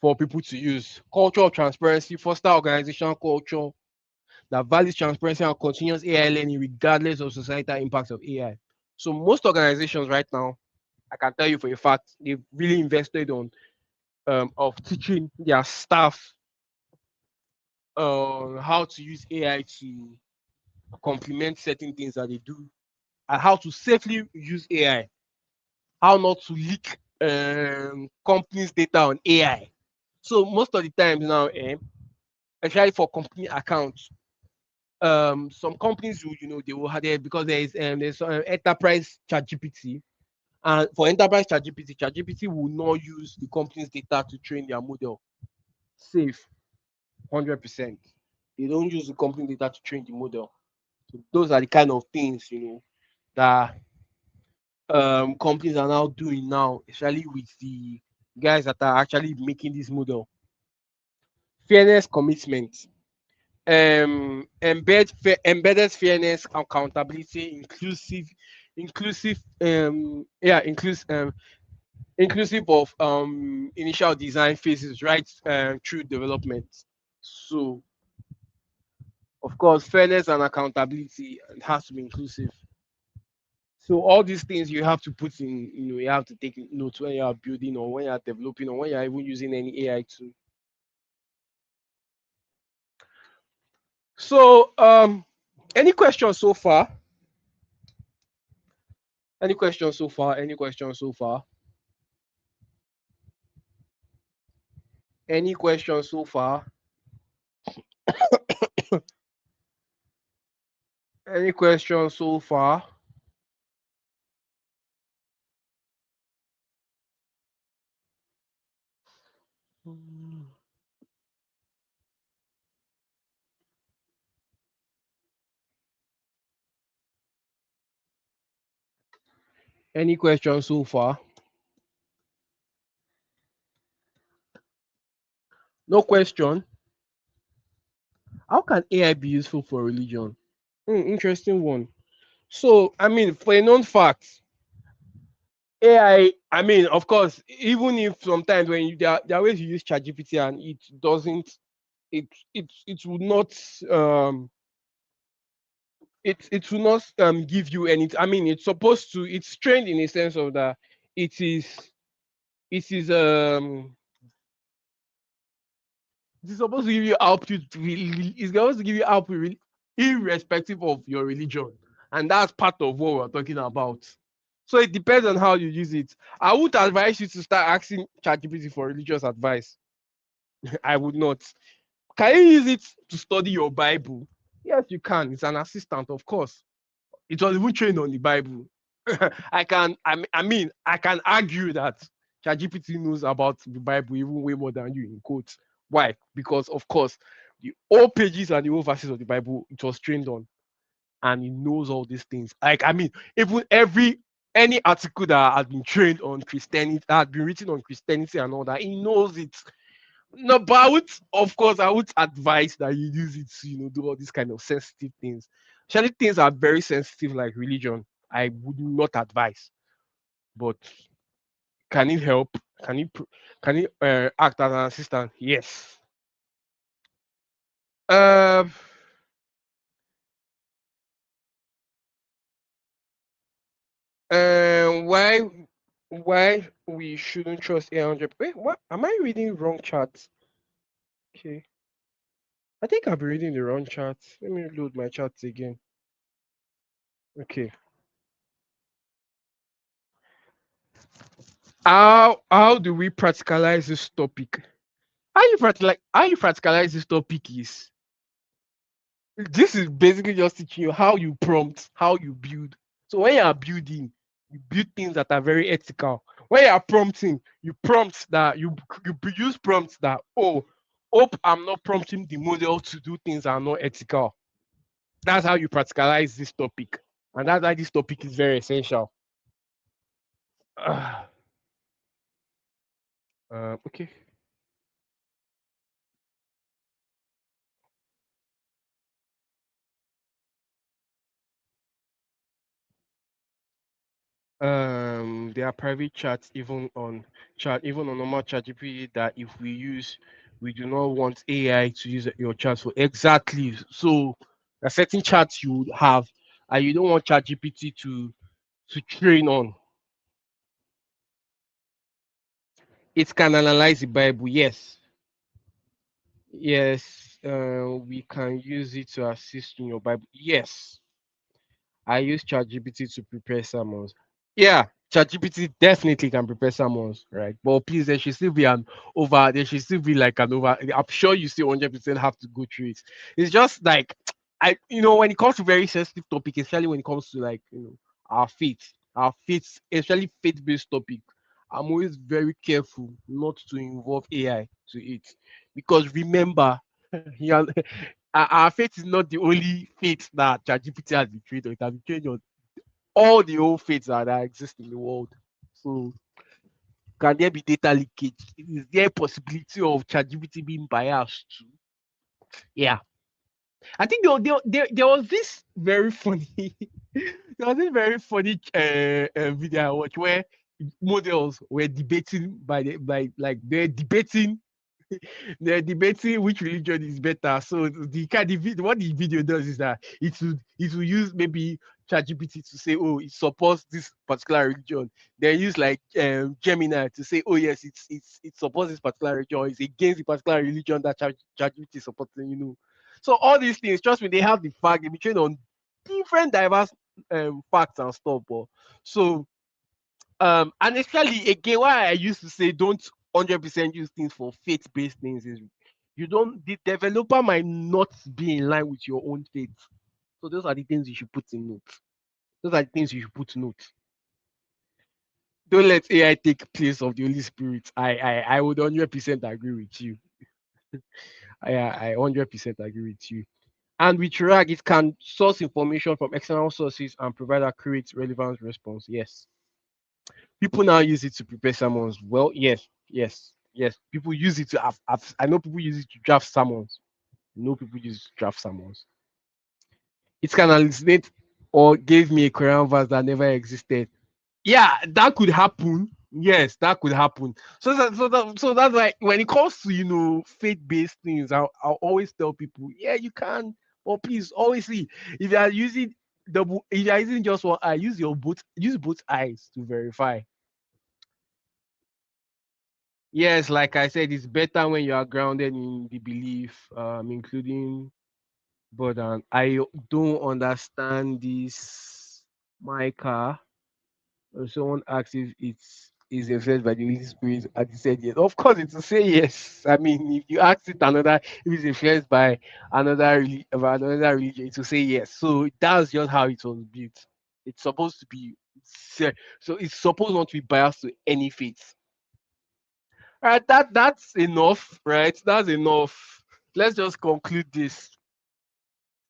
for people to use. Culture of transparency, foster organizational culture that values transparency and continuous AI learning regardless of societal impacts of AI. So most organizations right now, I can tell you for a fact, they've really invested on of teaching their staff how to use AI to complement certain things that they do, and how to safely use AI, how not to leak companies' data on AI. So most of the times now, especially for company accounts, some companies will, they will have there because there's enterprise ChatGPT, and for enterprise ChatGPT will not use the company's data to train their model. Safe, 100%. They don't use the company data to train the model. So those are the kind of things that companies are now doing now, especially with the guys that are actually making this model. Fairness commitment. Embedded fairness, accountability, inclusive inclusive of initial design phases right through development. So of course fairness and accountability has to be inclusive. So all these things you have to put in, you have to take notes when you are building or when you are developing or when you are even using any AI tool. So any questions so far? Any questions so far? Any questions so far? Any questions so far? Any questions so far? Any questions so far? No question. How can AI be useful for religion? Interesting one. So, I mean, for a known fact, I mean, of course, even if sometimes when there are ways you use ChatGPT and it doesn't, it would not, it will not give you any. I mean, it's supposed to. It's trained in a sense of that it is it is um it's supposed to give you output. It's supposed to give you output irrespective of your religion, and that's part of what we're talking about. So it depends on how you use it. I would advise you to start asking ChatGPT for religious advice. I would not. Can you use it to study your Bible? Yes, you can. It's an assistant, of course. It was even trained on the Bible. I can argue that ChatGPT knows about the Bible even way more than you in quotes. Why? Because of course, the old pages and the old verses of the Bible it was trained on, and it knows all these things. Like I mean, even any article that has been trained on Christianity, that has been written on Christianity and all that, he knows it. No, but of course, I would advise that you use it to, do all these kind of sensitive things. Actually, things are very sensitive, like religion. I would not advise. But can it help? Can it act as an assistant? Yes. Uh, why we shouldn't trust 800? Wait, what? Am I reading wrong charts? Okay, I think I've been reading the wrong charts. Let me load my charts again. Okay. How do we practicalize this topic? How you practicalize this topic is this is basically just teaching you how you prompt, how you build. So when you are building, you build things that are very ethical. When you are prompting, you prompt that you use prompts that hope I'm not prompting the model to do things that are not ethical. That's how you practicalize this topic, and that's why this topic is very essential. Okay. There are private chats even on normal chat GPT that if we do not want AI to use your chat for exactly. So there are certain chats you have and you don't want chat GPT to train on. It can analyze the Bible, yes. Yes, we can use it to assist in your Bible. Yes, I use ChatGPT to prepare sermons. Yeah, ChatGPT definitely can prepare sermons, right? But please, there should still be like an over. I'm sure you still 100% have to go through it. It's just like, when it comes to very sensitive topic, especially when it comes to like, our faith, especially faith-based topic, I'm always very careful not to involve AI to it. Because remember, yeah, our faith is not the only faith that ChatGPT has been trained on. It has been trained on all the old faiths that exist in the world. So can there be data leakage? Is there a possibility of ChatGPT being biased too? Yeah. I think there was this very funny there was this very funny video I watched where models were debating they're debating they're debating which religion is better. So what the video does is that it will use maybe ChatGPT to say, oh, it supports this particular religion. Then use like Gemini to say, oh yes, it supports this particular religion. It's against the particular religion that ChatGPT is supporting. So all these things, trust me, they have the fact. They be trained on different diverse facts and stuff. But so and especially again, why I used to say don't 100% use things for faith-based things is the developer might not be in line with your own faith. So those are the things you should put in notes. Those are the things you should put in notes. Don't let AI take place of the Holy Spirit. I would 100% agree with you. I 100% agree with you. And with RAG, it can source information from external sources and provide accurate, relevant response. Yes. People now use it to prepare sermons. Well, yes, yes, yes. People use it to I know people use it to draft sermons. I know people use it to draft sermons. It can hallucinate or give me a Quran verse that never existed. Yeah, that could happen. Yes, that could happen. So that's why when it comes to faith-based things, I'll always tell people, yeah, you can, but please always see if you are using if you are using just one eye, use both eyes to verify. Yes, like I said, it's better when you are grounded in the belief, including. But I don't understand this. My car. Someone asked if it's is influenced by the Holy Spirit, and he said yes. Of course, it will say yes. I mean, if you ask it if it's influenced by another religion, it will say yes. So that's just how it was built. It's supposed to be so it's supposed not to be biased to any faith. Right, that's enough, right? That's enough. Let's just conclude this.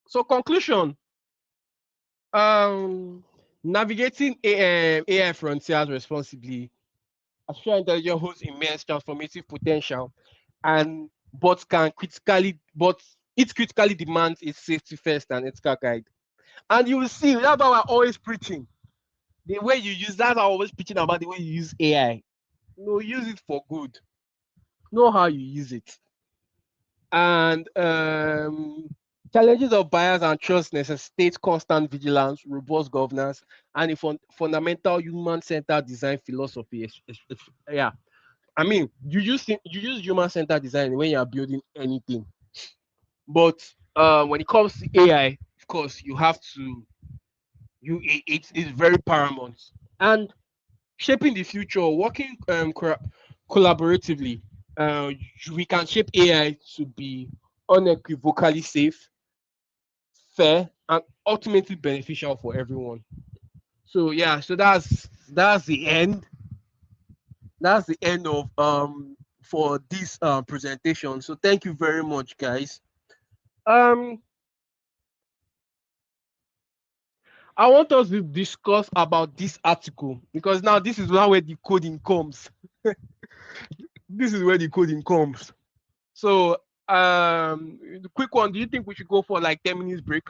So conclusion, um, navigating AI frontiers responsibly. Artificial intelligence holds immense transformative potential, and but it critically demands a safety first and ethical guide. And you will see that's why we're always preaching the way you use. That's why I'm always preaching about the way you use AI. Use it for good. Know how you use it. And challenges of bias and trust necessitate constant vigilance, robust governance, and a fundamental human-centered design philosophy. Yeah, I mean, you use human-centered design when you are building anything, but when it comes to AI, of course, you have to it's very paramount. And shaping the future, working collaboratively, uh, we can shape AI to be unequivocally safe, fair, and ultimately beneficial for everyone. So yeah, so that's the end. That's the end of for this presentation. So thank you very much, guys. Um, I want us to discuss about this article because now this is now where the coding comes. This is where the coding comes. So the quick one. Do you think we should go for like 10 minutes break?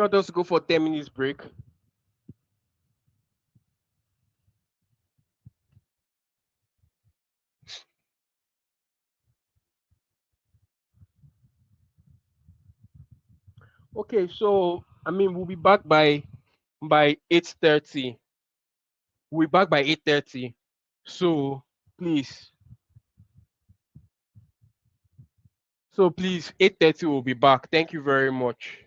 You want us to go for 10 minutes break? Okay, so I mean we'll be back by 8:30. We'll be back by 8:30. So please, please 8:30 we'll be back. Thank you very much.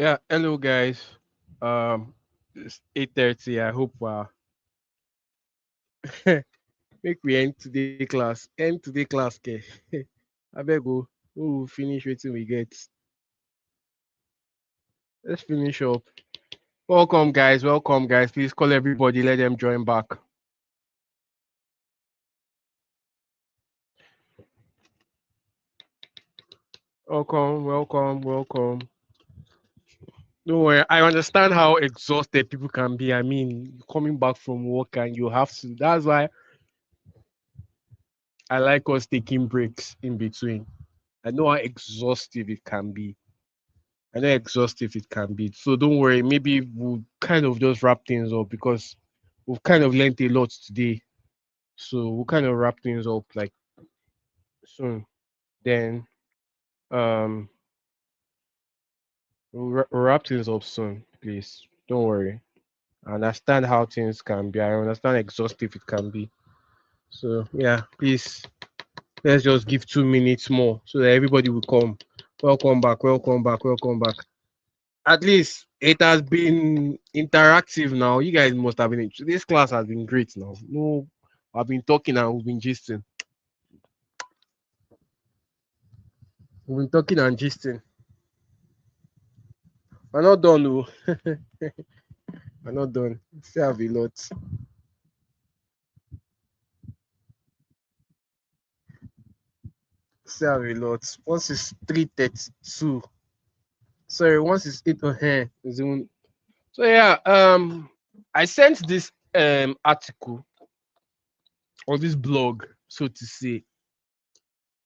Yeah, hello guys. It's 8:30. I hope make we end today class. End today class, ke. I beg go. We will finish waiting we get. Let's finish up. Welcome guys. Welcome guys. Please call everybody. Let them join back. Welcome. Welcome. Welcome. Don't worry. I understand how exhausted people can be. I mean, coming back from work and you have to. That's why I like us taking breaks in between. I know how exhaustive it can be. I know how exhaustive it can be. So don't worry. Maybe we'll kind of just wrap things up because we've kind of learned a lot today. So we'll kind of wrap things up like soon. Then um we'll wrap things up soon, please. Don't worry. I understand how things can be. I understand exhaustive it can be. So yeah, please let's just give 2 minutes more so that everybody will come. Welcome back, welcome back, welcome back. At least it has been interactive now. You guys must have been. This class has been great now. No, I've been talking and we've been gisting. We've been talking and gisting. We're not done, though. We're not done. Still have a lot. Still have a lot. Once it's 3:32. Sorry, once it's 8 here. So yeah, I sent this article or this blog, so to say,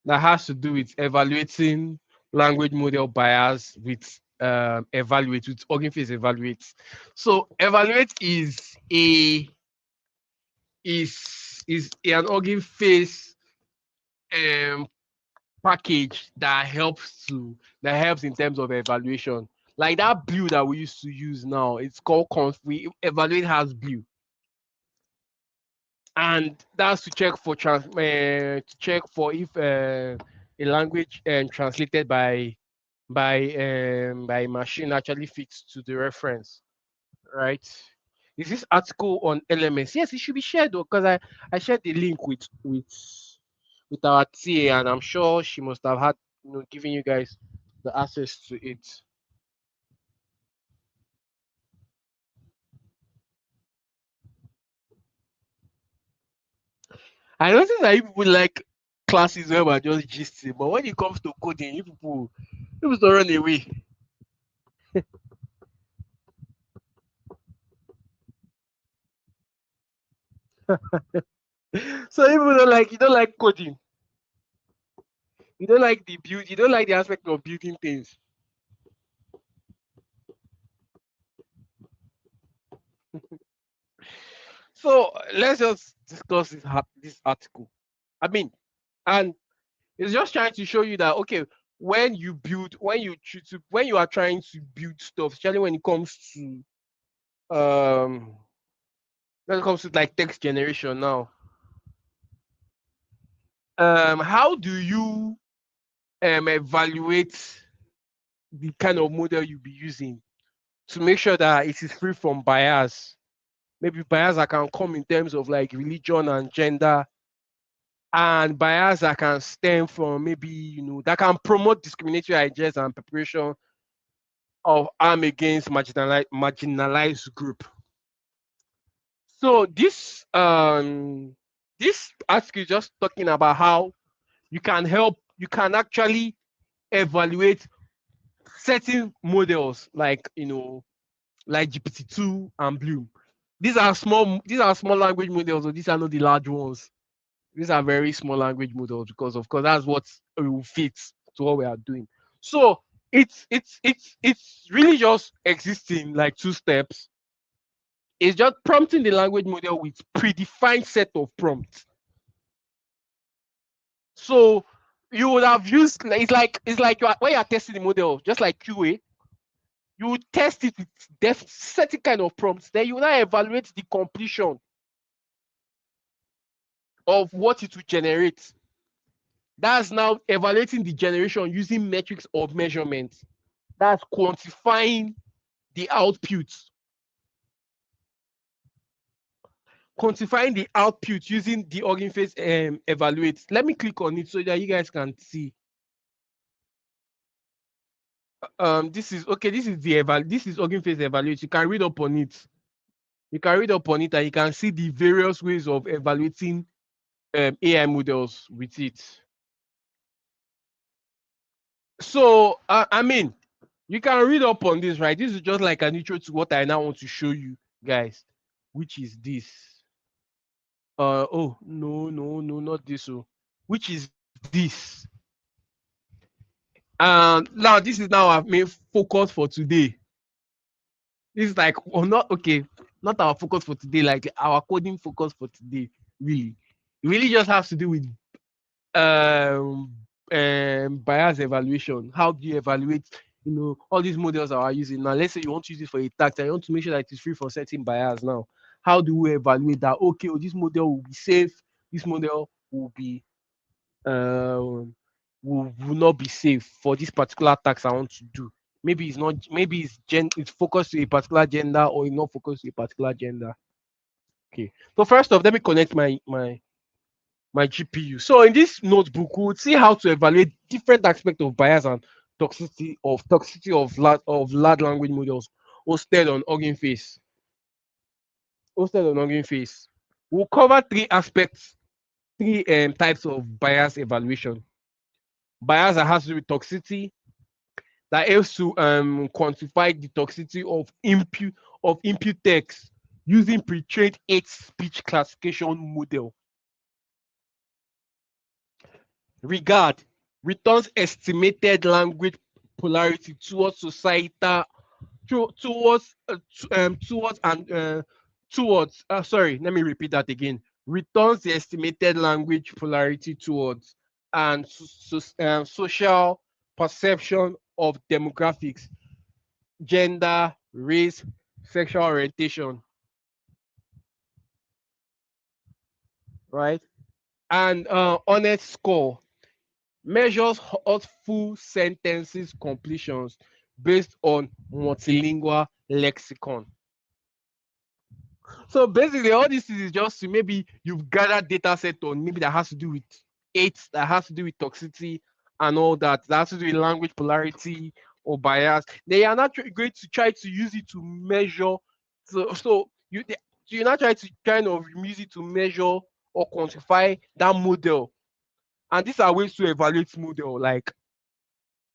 that has to do with evaluating language model bias with evaluate with Hugging Face evaluate. So evaluate is an Hugging Face um package that helps in terms of evaluation. Like that blue that we used to use now, it's called we evaluate has blue. And that's to check for if a language translated by machine actually fits to the reference, right? Is this article on LMS? Yes, it should be shared though, because I shared the link with our TA, and I'm sure she must have had giving you guys the access to it. I noticed that you people like classes where we're just gisting, but when it comes to coding, you people don't run away. So you people don't like coding. You don't like the build. You don't like the aspect of building things. So let's just discuss this article. I mean, and it's just trying to show you that okay, when you are trying to build stuff, especially um when it comes to like text generation now, how do you evaluate the kind of model you'll be using to make sure that it is free from bias? Maybe bias that can come in terms of like religion and gender, and bias that can stem from maybe that can promote discriminatory ideas and preparation of harm against marginalized group. So this article is just talking about how you can actually evaluate certain models like GPT-2 and Bloom. These are small language models, so these are not the large ones. These are very small language models because of course that's what will fit to what we are doing. So it's really just existing like two steps. It's just prompting the language model with predefined set of prompts. So you would have used it's like when you are testing the model, just like QA, you would test it with certain kind of prompts. Then you will now evaluate the completion of what it will generate. That's now evaluating the generation using metrics of measurement. That's quantifying the output. Quantifying the output using the organ phase evaluate. Let me click on it so that you guys can see. This is okay. This is the this is organ phase evaluate. You can read up on it. You can read up on it and you can see the various ways of evaluating AI models with it. So I mean, you can read up on this, right? This is just like an intro to what I now want to show you guys, which is this. Oh no, not this. Oh, which is this. Now this is now our main focus for today. This is like, or not okay, not our focus for today, like our coding focus for today. Really, it really just has to do with um, bias evaluation. How do you evaluate, all these models that are using now? Let's say you want to use it for a task and you want to make sure that it is free from certain bias. Now, how do we evaluate that? Okay, this model will be safe. This model um, will not be safe for this particular task I want to do. Maybe it's not. Maybe it's focused to a particular gender, or it's not focused to a particular gender. Okay. So first off, let me connect my GPU. So in this notebook, we'll see how to evaluate different aspects of bias and toxicity of large language models hosted on Hugging Face. Hosted on Hugging Face. We'll cover three aspects, three types of bias evaluation. Bias that has to do with toxicity, that helps to quantify the toxicity of input text using pre-trained hate speech classification model. Regard returns estimated language polarity towards societal towards and towards sorry, let me repeat that again. Returns the estimated language polarity towards and social perception of demographics, gender, race, sexual orientation, right? And honest score measures thoughtful sentences completions based on multilingual lexicon. So basically, all this is just to maybe you've gathered data set on maybe that has to do with AIDS, that has to do with toxicity and all that. That has to do with language polarity or bias. They are not going to try to use it to measure. You're not trying to kind of use it to measure or quantify that model. And these are ways to evaluate model, like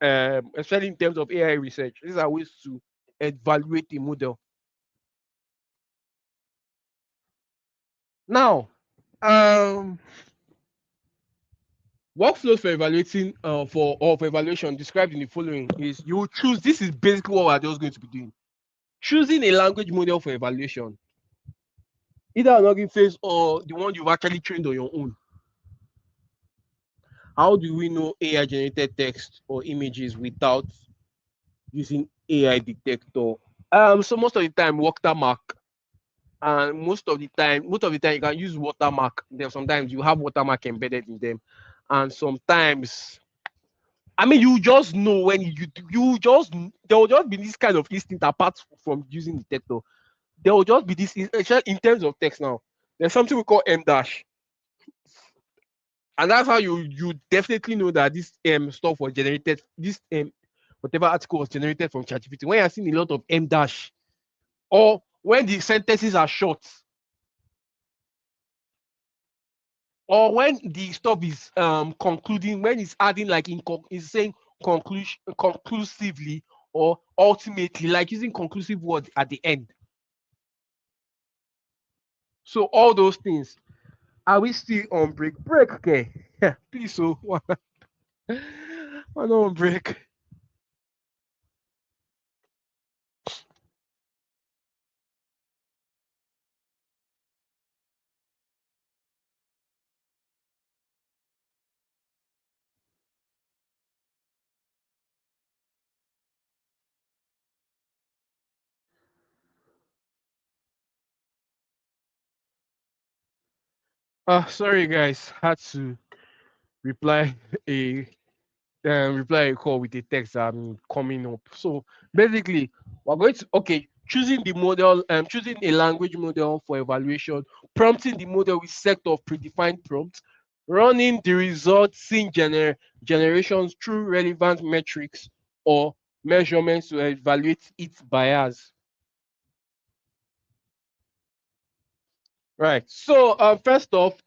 especially in terms of AI research. These are ways to evaluate a model. Now, um, workflows for evaluating for evaluation described in the following is you choose. This is basically what we're just going to be doing. Choosing a language model for evaluation, either an Hugging Face or the one you've actually trained on your own. How do we know AI generated text or images without using AI detector? So most of the time, watermark, and most of the time you can use watermark. Then sometimes you have watermark embedded in them, and sometimes I mean, you just know when you just there will just be this kind of instinct apart from using detector. There will just be this in terms of text now. There's something we call M dash, and that's how you definitely know that this stuff was generated. This whatever article was generated from ChatGPT. When you're seeing a lot of M dash, or when the sentences are short, or when the stuff is concluding, when it's adding like it's saying conclusively or ultimately, like using conclusive words at the end. So all those things. Are we still on break? Break, okay? Yeah, please. So I know on break. Sorry guys, had to reply a reply a call with a text coming up. So basically, we're going to choosing the model, choosing a language model for evaluation, prompting the model with set of predefined prompts, running the results, seeing generations through relevant metrics or measurements to evaluate its bias. Right. So first off,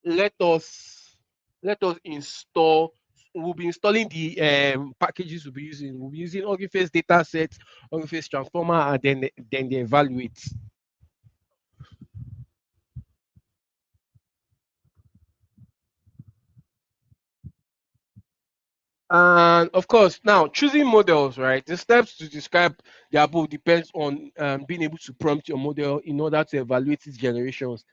let us install. We'll be installing the packages we'll be using. We'll be using Hugging Face dataset, Hugging Face transformer, and then the evaluate. And of course, now choosing models, right? The steps to describe the above depends on being able to prompt your model in order to evaluate its generations.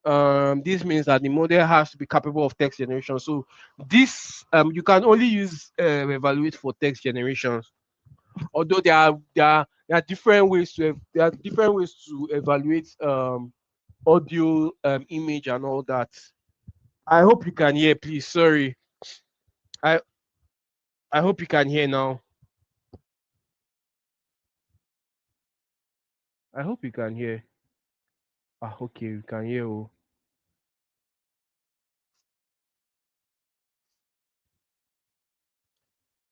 This means that the model has to be capable of text generation. So this you can only use evaluate for text generations. Although there are different ways to evaluate audio, image, and all that. I hope you can hear. Please, sorry. I I hope you can hear now. I hope you can hear. Okay, you can hear. Oh.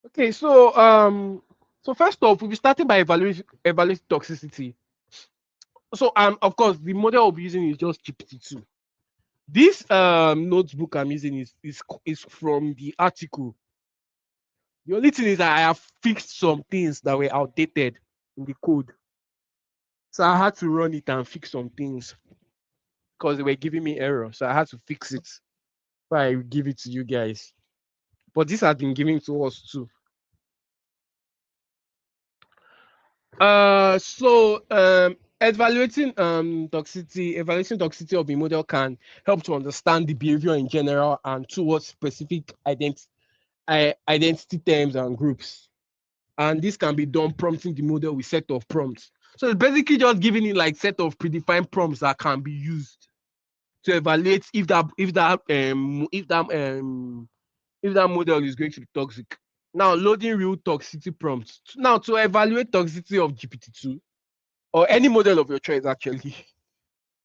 Okay, so first off, we'll be starting by evaluating toxicity. So of course, the model I'll be using is just GPT-2. This notebook I'm using is from the article. The only thing is that I have fixed some things that were outdated in the code. So I had to run it and fix some things because they were giving me error. So I had to fix it. So I give it to you guys. But this has been given to us too. Evaluating toxicity of a model can help to understand the behavior in general and towards specific identity terms and groups. And this can be done prompting the model with set of prompts. So it's basically just giving it like set of predefined prompts that can be used to evaluate if that model is going to be toxic. Now loading real toxicity prompts. Now to evaluate toxicity of GPT-2 or any model of your choice actually,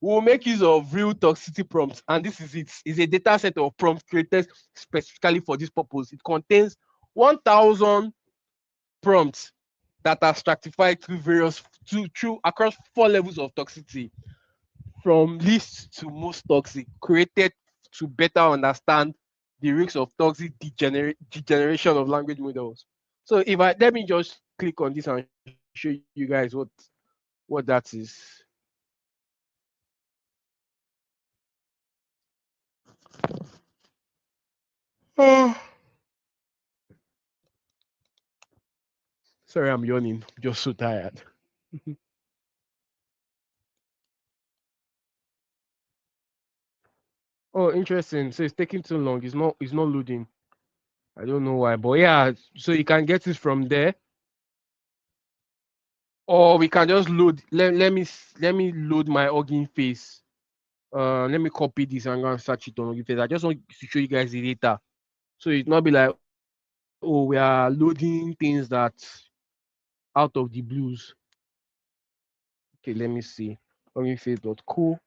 we will make use of real toxicity prompts, and this is it. It's a data set of prompts created specifically for this purpose. It contains 1,000 prompts that are stratified through across 4 levels of toxicity, from least to most toxic, created to better understand the risks of toxic degeneration of language models. So if I let me just click on this and show you guys what that is. Oh, sorry, I'm yawning. Just so tired. Oh, interesting. So it's taking too long. It's not loading. I don't know why, but yeah. So you can get it from there, or we can just load. Let me load my Hugging Face. Let me copy this and go and search it on Hugging Face. I just want to show you guys the data, so it's not be like, oh, we are loading things that out of the blues. Okay, let me see. Huggingface.co.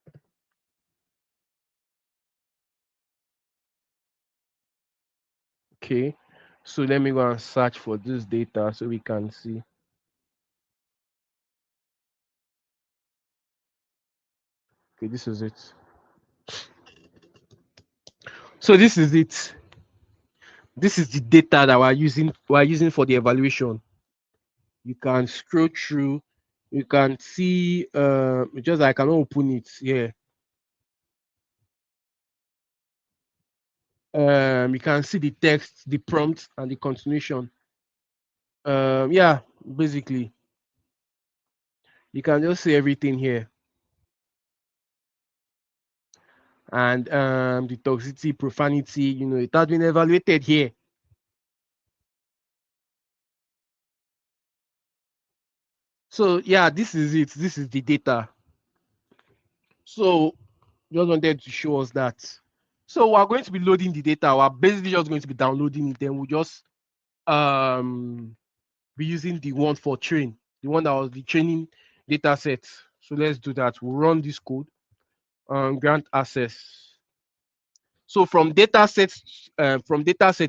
Okay, so let me go and search for this data so we can see. Okay, this is it. So this is it. This is the data that we're using for the evaluation. You can scroll through. You can see. Just I cannot open it here. You can see the text, the prompt, and the continuation. Yeah, basically, you can just see everything here, and the toxicity, profanity. It has been evaluated here. So yeah, this is it. This is the data. So just wanted to show us that. So we're going to be loading the data. We're basically just going to be downloading it. Then we'll just be using the one for train, the one that was the training data set. So let's do that. We'll run this code, grant access. So from data set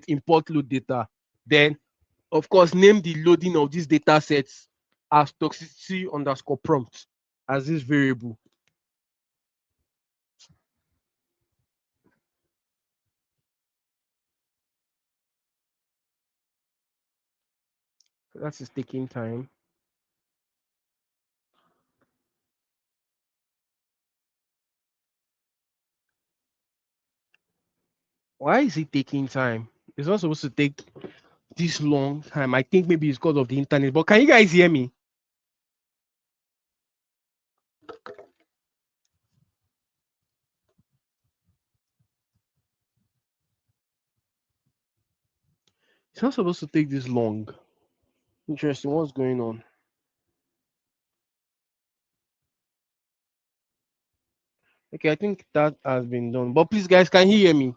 import load data. Then of course name the loading of these data sets as toxicity underscore prompt as this variable. So that is taking time. Why is it taking time? It's not supposed to take this long time. I think maybe it's because of the internet. But can you guys hear me? It's not supposed to take this long. Interesting. What's going on? Okay, I think that has been done. But please, guys, can you hear me?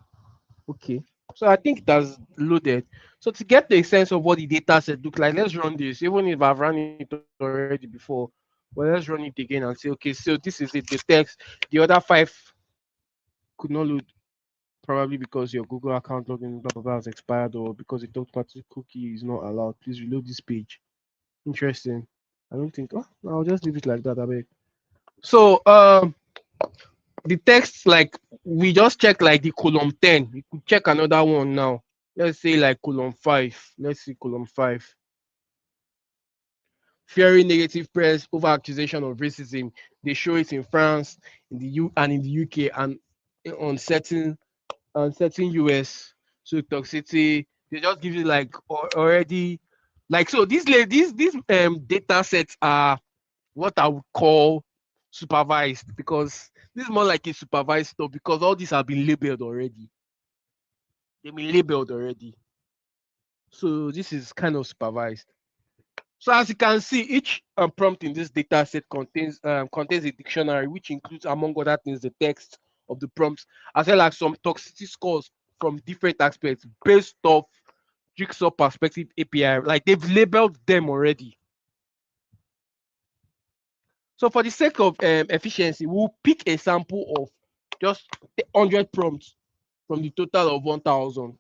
Okay. So I think it has loaded. So to get the sense of what the data set look like, let's run this. Even if I've run it already before, well, let's run it again and say, okay, so this is it. The text, the other five could not load, probably because your Google account login blah blah blah has expired, or because the third party cookie is not allowed. Please reload this page. Interesting. I don't think. Oh, I'll just leave it like that. I beg. So the text, like, we just check like the column 10. We could check another one now. Let's say like column 5. Let's see column 5. Fearing negative press over accusation of racism. They show it in France, in the U and in the UK, and on certain US. So toxicity, they just give you like already, like, so these data sets are what I would call supervised, because this is more like a supervised stuff, because all these have been labeled already. They've been labeled already. So this is kind of supervised. So as you can see, each prompt in this data set contains a dictionary, which includes, among other things, the text of the prompts, as well as some toxicity scores from different aspects based off Jigsaw Perspective API. Like, they've labeled them already. So for the sake of efficiency, we'll pick a sample of just 100 prompts from the total of 1,000.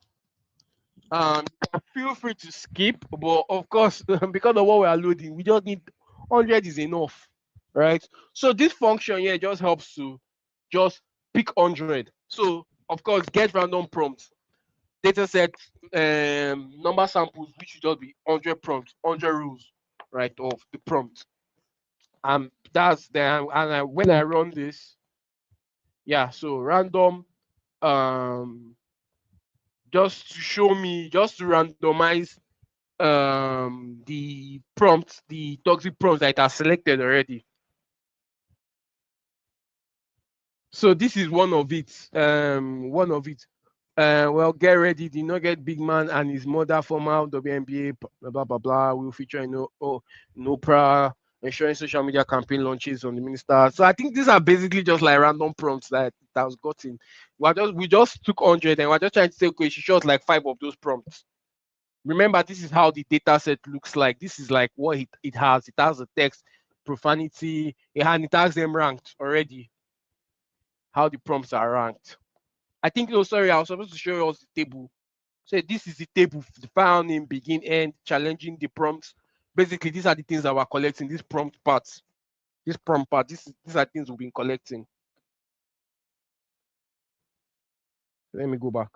Feel free to skip, but of course, because of what we are loading, we just need 100 is enough, right? So this function here just helps to just pick 100. So of course, get random prompts, data set, number samples, which should just be 100 prompts, 100 rules, right, of the prompt. That's the when I run this, yeah. So random, um, just to randomize the prompts, the toxic prompts that are selected already. So this is one of it. One of it. Well, get ready. The Nugget big man and his mother, former WNBA, blah blah blah, will feature in Oprah, ensuring social media campaign launches on the minister. So I think these are basically just like random prompts that was gotten. We just took 100 and we're just trying to say, okay, she shows like 5 of those prompts. Remember, this is how the data set looks like. This is like what it has. It has the text, profanity, it has them ranked already. How the prompts are ranked. I think, oh, sorry, I was supposed to show us the table. So this is the table, the file name, begin, end, challenging the prompts. Basically, these are the things that we're collecting, these prompt parts. This prompt part, these are things we've been collecting. Let me go back.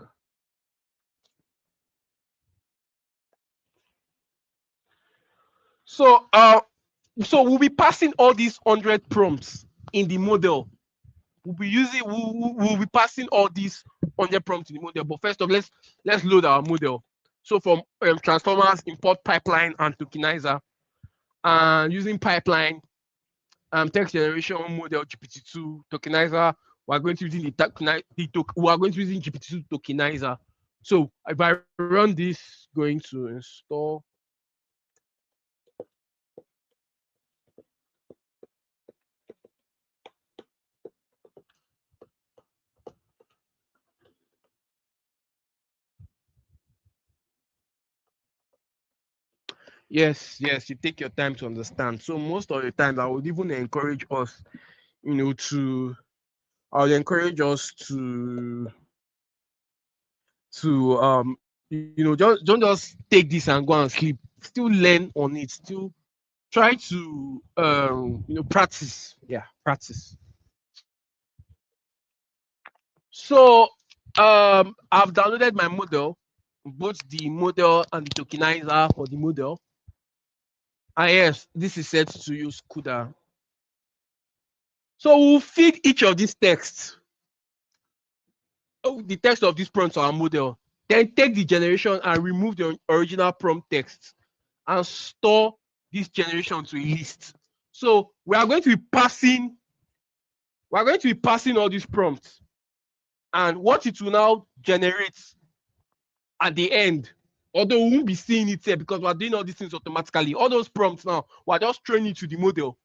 So so we'll be passing all these 100 prompts in the model. We'll be passing all these 100 prompts in the model. But first off, let's load our model. So from transformers, import pipeline and tokenizer, and using pipeline, text generation model GPT-2 tokenizer. We are going to using we are going to using GPT-2 tokenizer. So if I run this, going to install. Yes, yes, you take your time to understand. So most of the time, I would even encourage us, to I would encourage us just don't just take this and go and sleep. Still learn on it. Still try to practice. Yeah, practice. So I've downloaded my model, both the model and the tokenizer for the model. And yes, this is set to use CUDA. So we'll feed each of these texts, the text of this prompt to our model, then take the generation and remove the original prompt text and store this generation to a list. So we are going to be passing all these prompts, and what it will now generate at the end, although we won't be seeing it here because we're doing all these things automatically. All those prompts now, we're just training it to the model,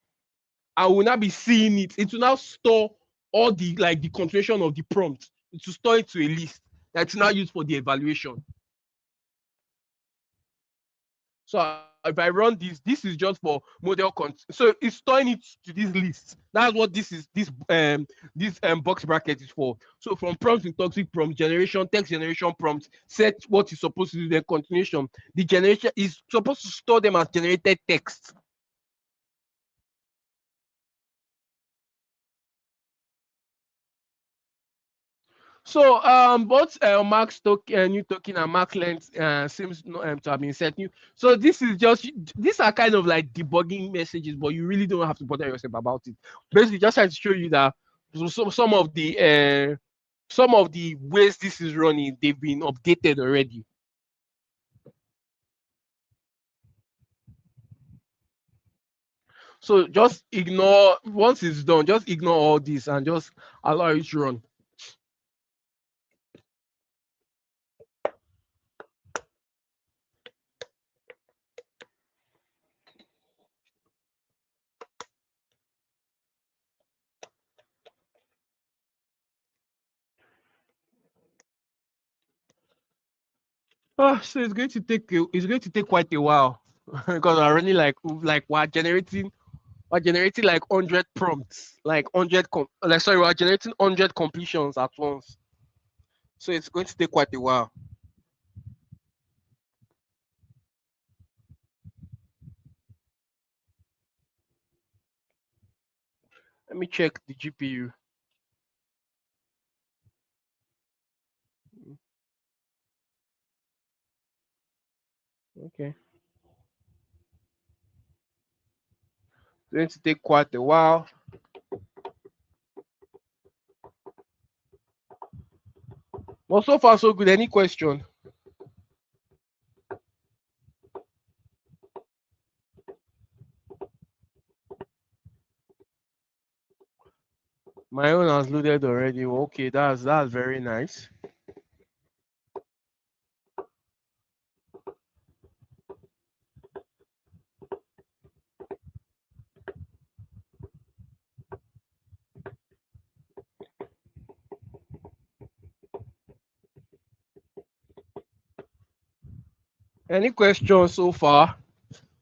and we'll not be seeing it. It will now store all the continuation of the prompt. It will store it to a list that's now used for the evaluation. So if I run this is just for model so it's storing it to this list. That's what this box bracket is for. So from prompt in toxic prompt generation, text generation prompt, set what is supposed to do, then continuation. The generation is supposed to store them as generated text. So both Mark's token, new token, and Mark length seems to have been set new. So this is just these are kind of like debugging messages, but you really don't have to bother yourself about it. Basically, just trying to show you that some of the ways this is running, they've been updated already. So just ignore once it's done, just ignore all this and just allow it to run. So it's going to take quite a while because we're really like we're generating like 100 prompts, like 100 like sorry, we're generating 100 completions at once. So it's going to take quite a while. Let me check the GPU. Okay, it's going to take quite a while. Well, so far so good. Any question? My own has loaded already. Okay, that's very nice. Any questions so far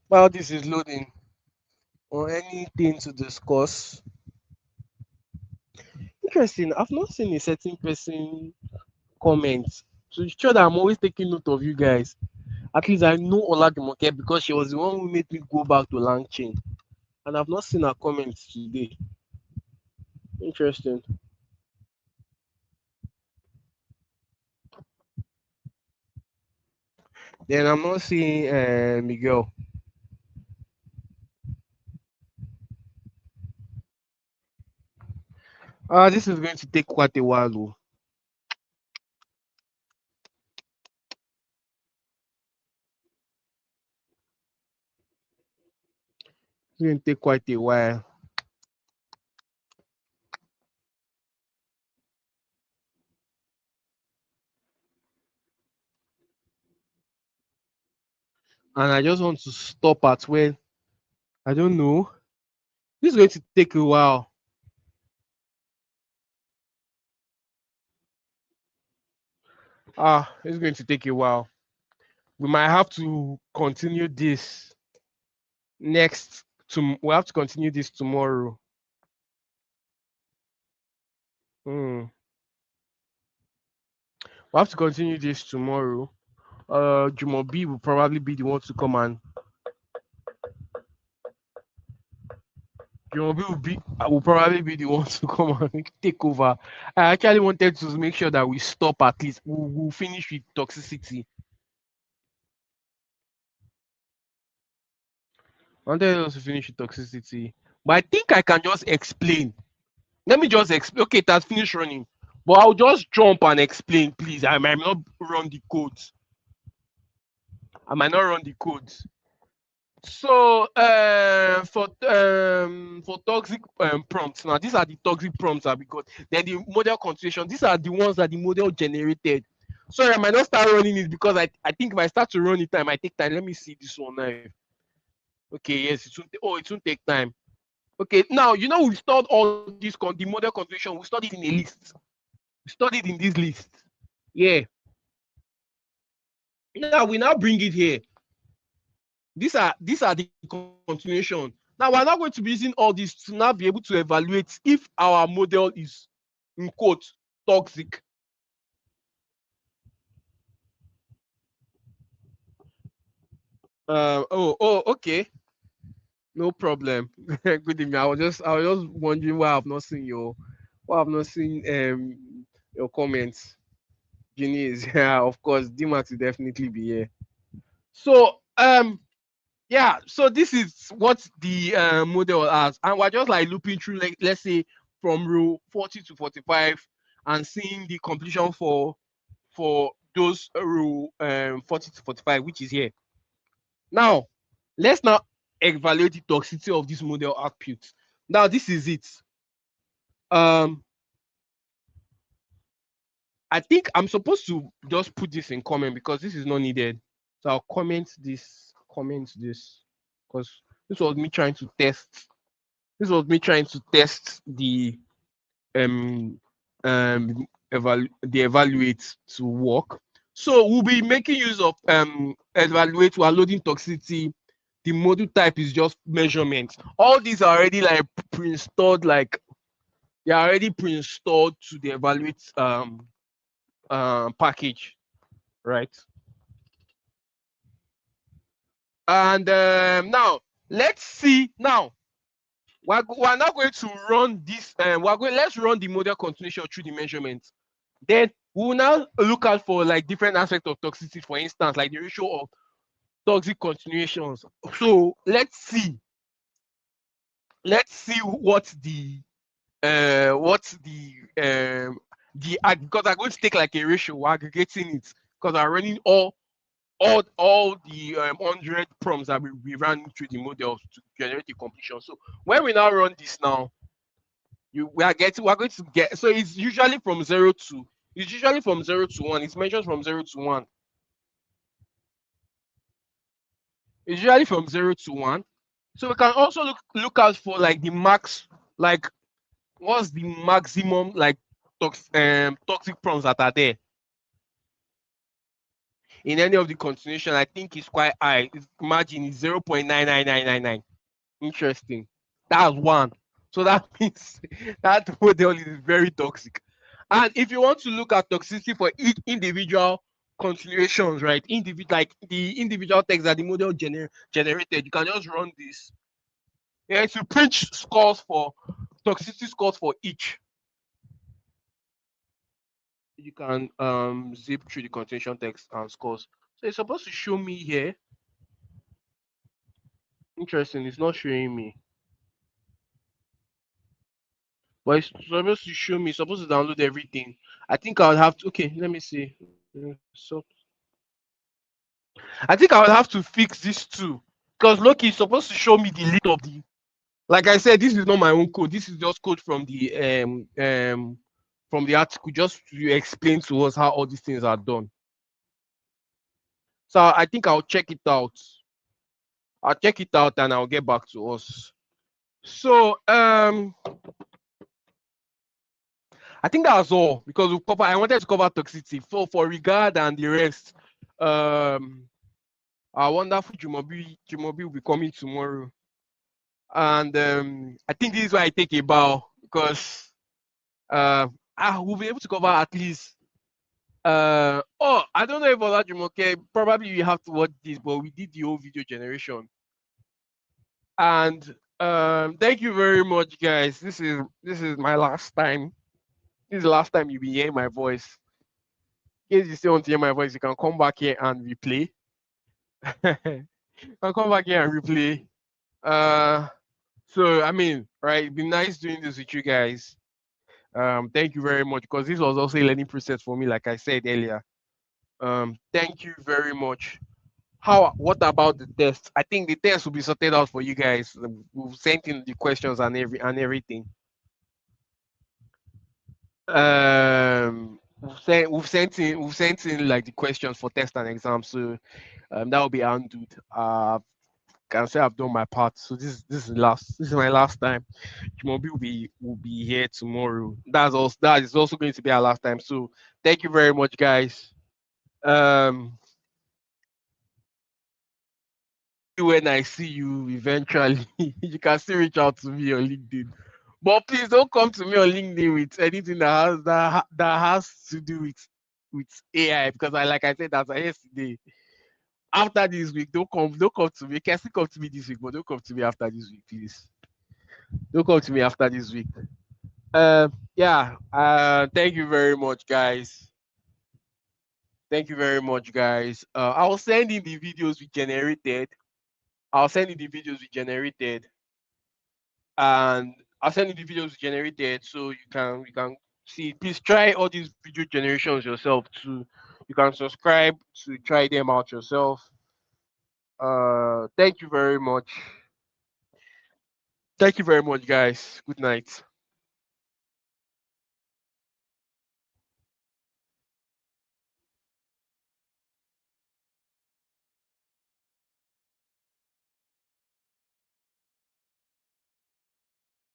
while this is loading, or anything to discuss? Interesting. I've not seen a certain person comment to show that I'm always taking note of you guys. At least I know Olajumoke because she was the one who made me go back to Langchain. And I've not seen her comments today. Interesting. Then I'm not seeing Miguel. This is going to take quite a while though. It's going to take quite a while. And I just want to stop at when I don't know. This is going to take a while. It's going to take a while. we might have to continue this next. We have to continue this tomorrow. Hmm. We have to continue this tomorrow. Jumobi will probably be the one to come and Jumobi will probably be the one to come and take over. I actually wanted to make sure that we stop at least. We'll finish with toxicity. I wanted us to finish with toxicity, but I think I can just explain. Let me just explain. Okay, it has finished running, but I'll just jump and explain, please. I might not run the codes. I might not run the codes. So for toxic prompts, now these are the toxic prompts that we got. Then the model continuation, these are the ones that the model generated. Sorry, I might not start running it because I think if I start to run it, I might take time. Let me see this one now. Okay, yes, it won't take time. Okay, now we stored all this the model continuation. We stored it in a list. We stored it in this list. Yeah. Now we now bring it here. These are the continuation. Now we're not going to be using all this to now be able to evaluate if our model is in quote toxic. Okay, no problem. Good evening. I was just wondering why I've not seen your comments. Genies, yeah, of course, Dmax will definitely be here. So yeah, so this is what the model has, and we're just like looping through, like let's say from row 40 to 45, and seeing the completion for those row 40 to 45, which is here. Now, let's now evaluate the toxicity of this model output. Now, this is it. Um, I think I'm supposed to just put this in comment because this is not needed. So I'll comment this, because this was me trying to test. This was me trying to test um the evaluate to work. So we'll be making use of evaluate. We're loading toxicity. The module type is just measurement. All these are already like pre-installed, like they are already pre-installed to the evaluate package, right? And now let's see. Now we're now going to run this. Let's run the model continuation through the measurement. Then we will now look out for like different aspects of toxicity, for instance, like the ratio of toxic continuations. So let's see because I'm going to take like a ratio, we're aggregating it because I'm running all the 100 prompts that we ran through the models to generate the completion. So when we now run this now, we're going to get, so it's usually from 0 to 1. It's measured from 0 to 1. It's usually from 0 to 1. So we can also look out for like the max, like what's the maximum like toxic prompts that are there in any of the continuation. I think it's quite high. Imagine it's 0.99999. Interesting. That's one. So that means that model is very toxic. And if you want to look at toxicity for each individual continuations, right? Like the individual text that the model generated, you can just run this. Yeah, to print scores for toxicity scores for each. You can zip through the continuation text and scores. So it's supposed to show me here. Interesting, it's not showing me. But it's supposed to show me, it's supposed to download everything. I think I'll have to, okay, let me see. So I think I will have to fix this too. Because Loki is supposed to show me the list of the, like I said, this is not my own code. This is just code from the article, just to explain to us how all these things are done. So I think I'll check it out. I'll check it out and I'll get back to us. So I think that's all because I wanted to cover toxicity for regard and the rest. Our wonderful Jumobi will be coming tomorrow. And I think this is why I take a bow because we'll be able to cover at least. I don't know about that, Jumoke. Probably you have to watch this, but we did the whole video generation. And thank you very much, guys. This is my last time. This is the last time you'll be hearing my voice. In case you still want to hear my voice, you can come back here and replay. I'll come back here and replay. Uh, so I mean, right, it'd be nice doing this with you guys. Thank you very much because this was also a learning process for me, like I said earlier. Thank you very much. What about the test? I think the test will be sorted out for you guys. We've sent in the questions and everything. We've sent in like the questions for test and exam, so that will be handled. Can say I've done my part. So this is my last time. Jumobi will be here tomorrow. That is also going to be our last time. So thank you very much, guys. Um, when I see you eventually, you can still reach out to me on LinkedIn. But please don't come to me on LinkedIn with anything that has to do with AI because like I said as I yesterday. After this week, don't come to me. You can still come to me this week, but don't come to me after this week, please. Don't come to me after this week. Yeah. Thank you very much, guys. Thank you very much, guys. I'll send in the videos we generated. I'll send in the videos we generated, and I'll send in the videos we generated so you can see. Please try all these video generations yourself too. You can subscribe to try them out yourself. Thank you very much. Thank you very much, guys. Good night.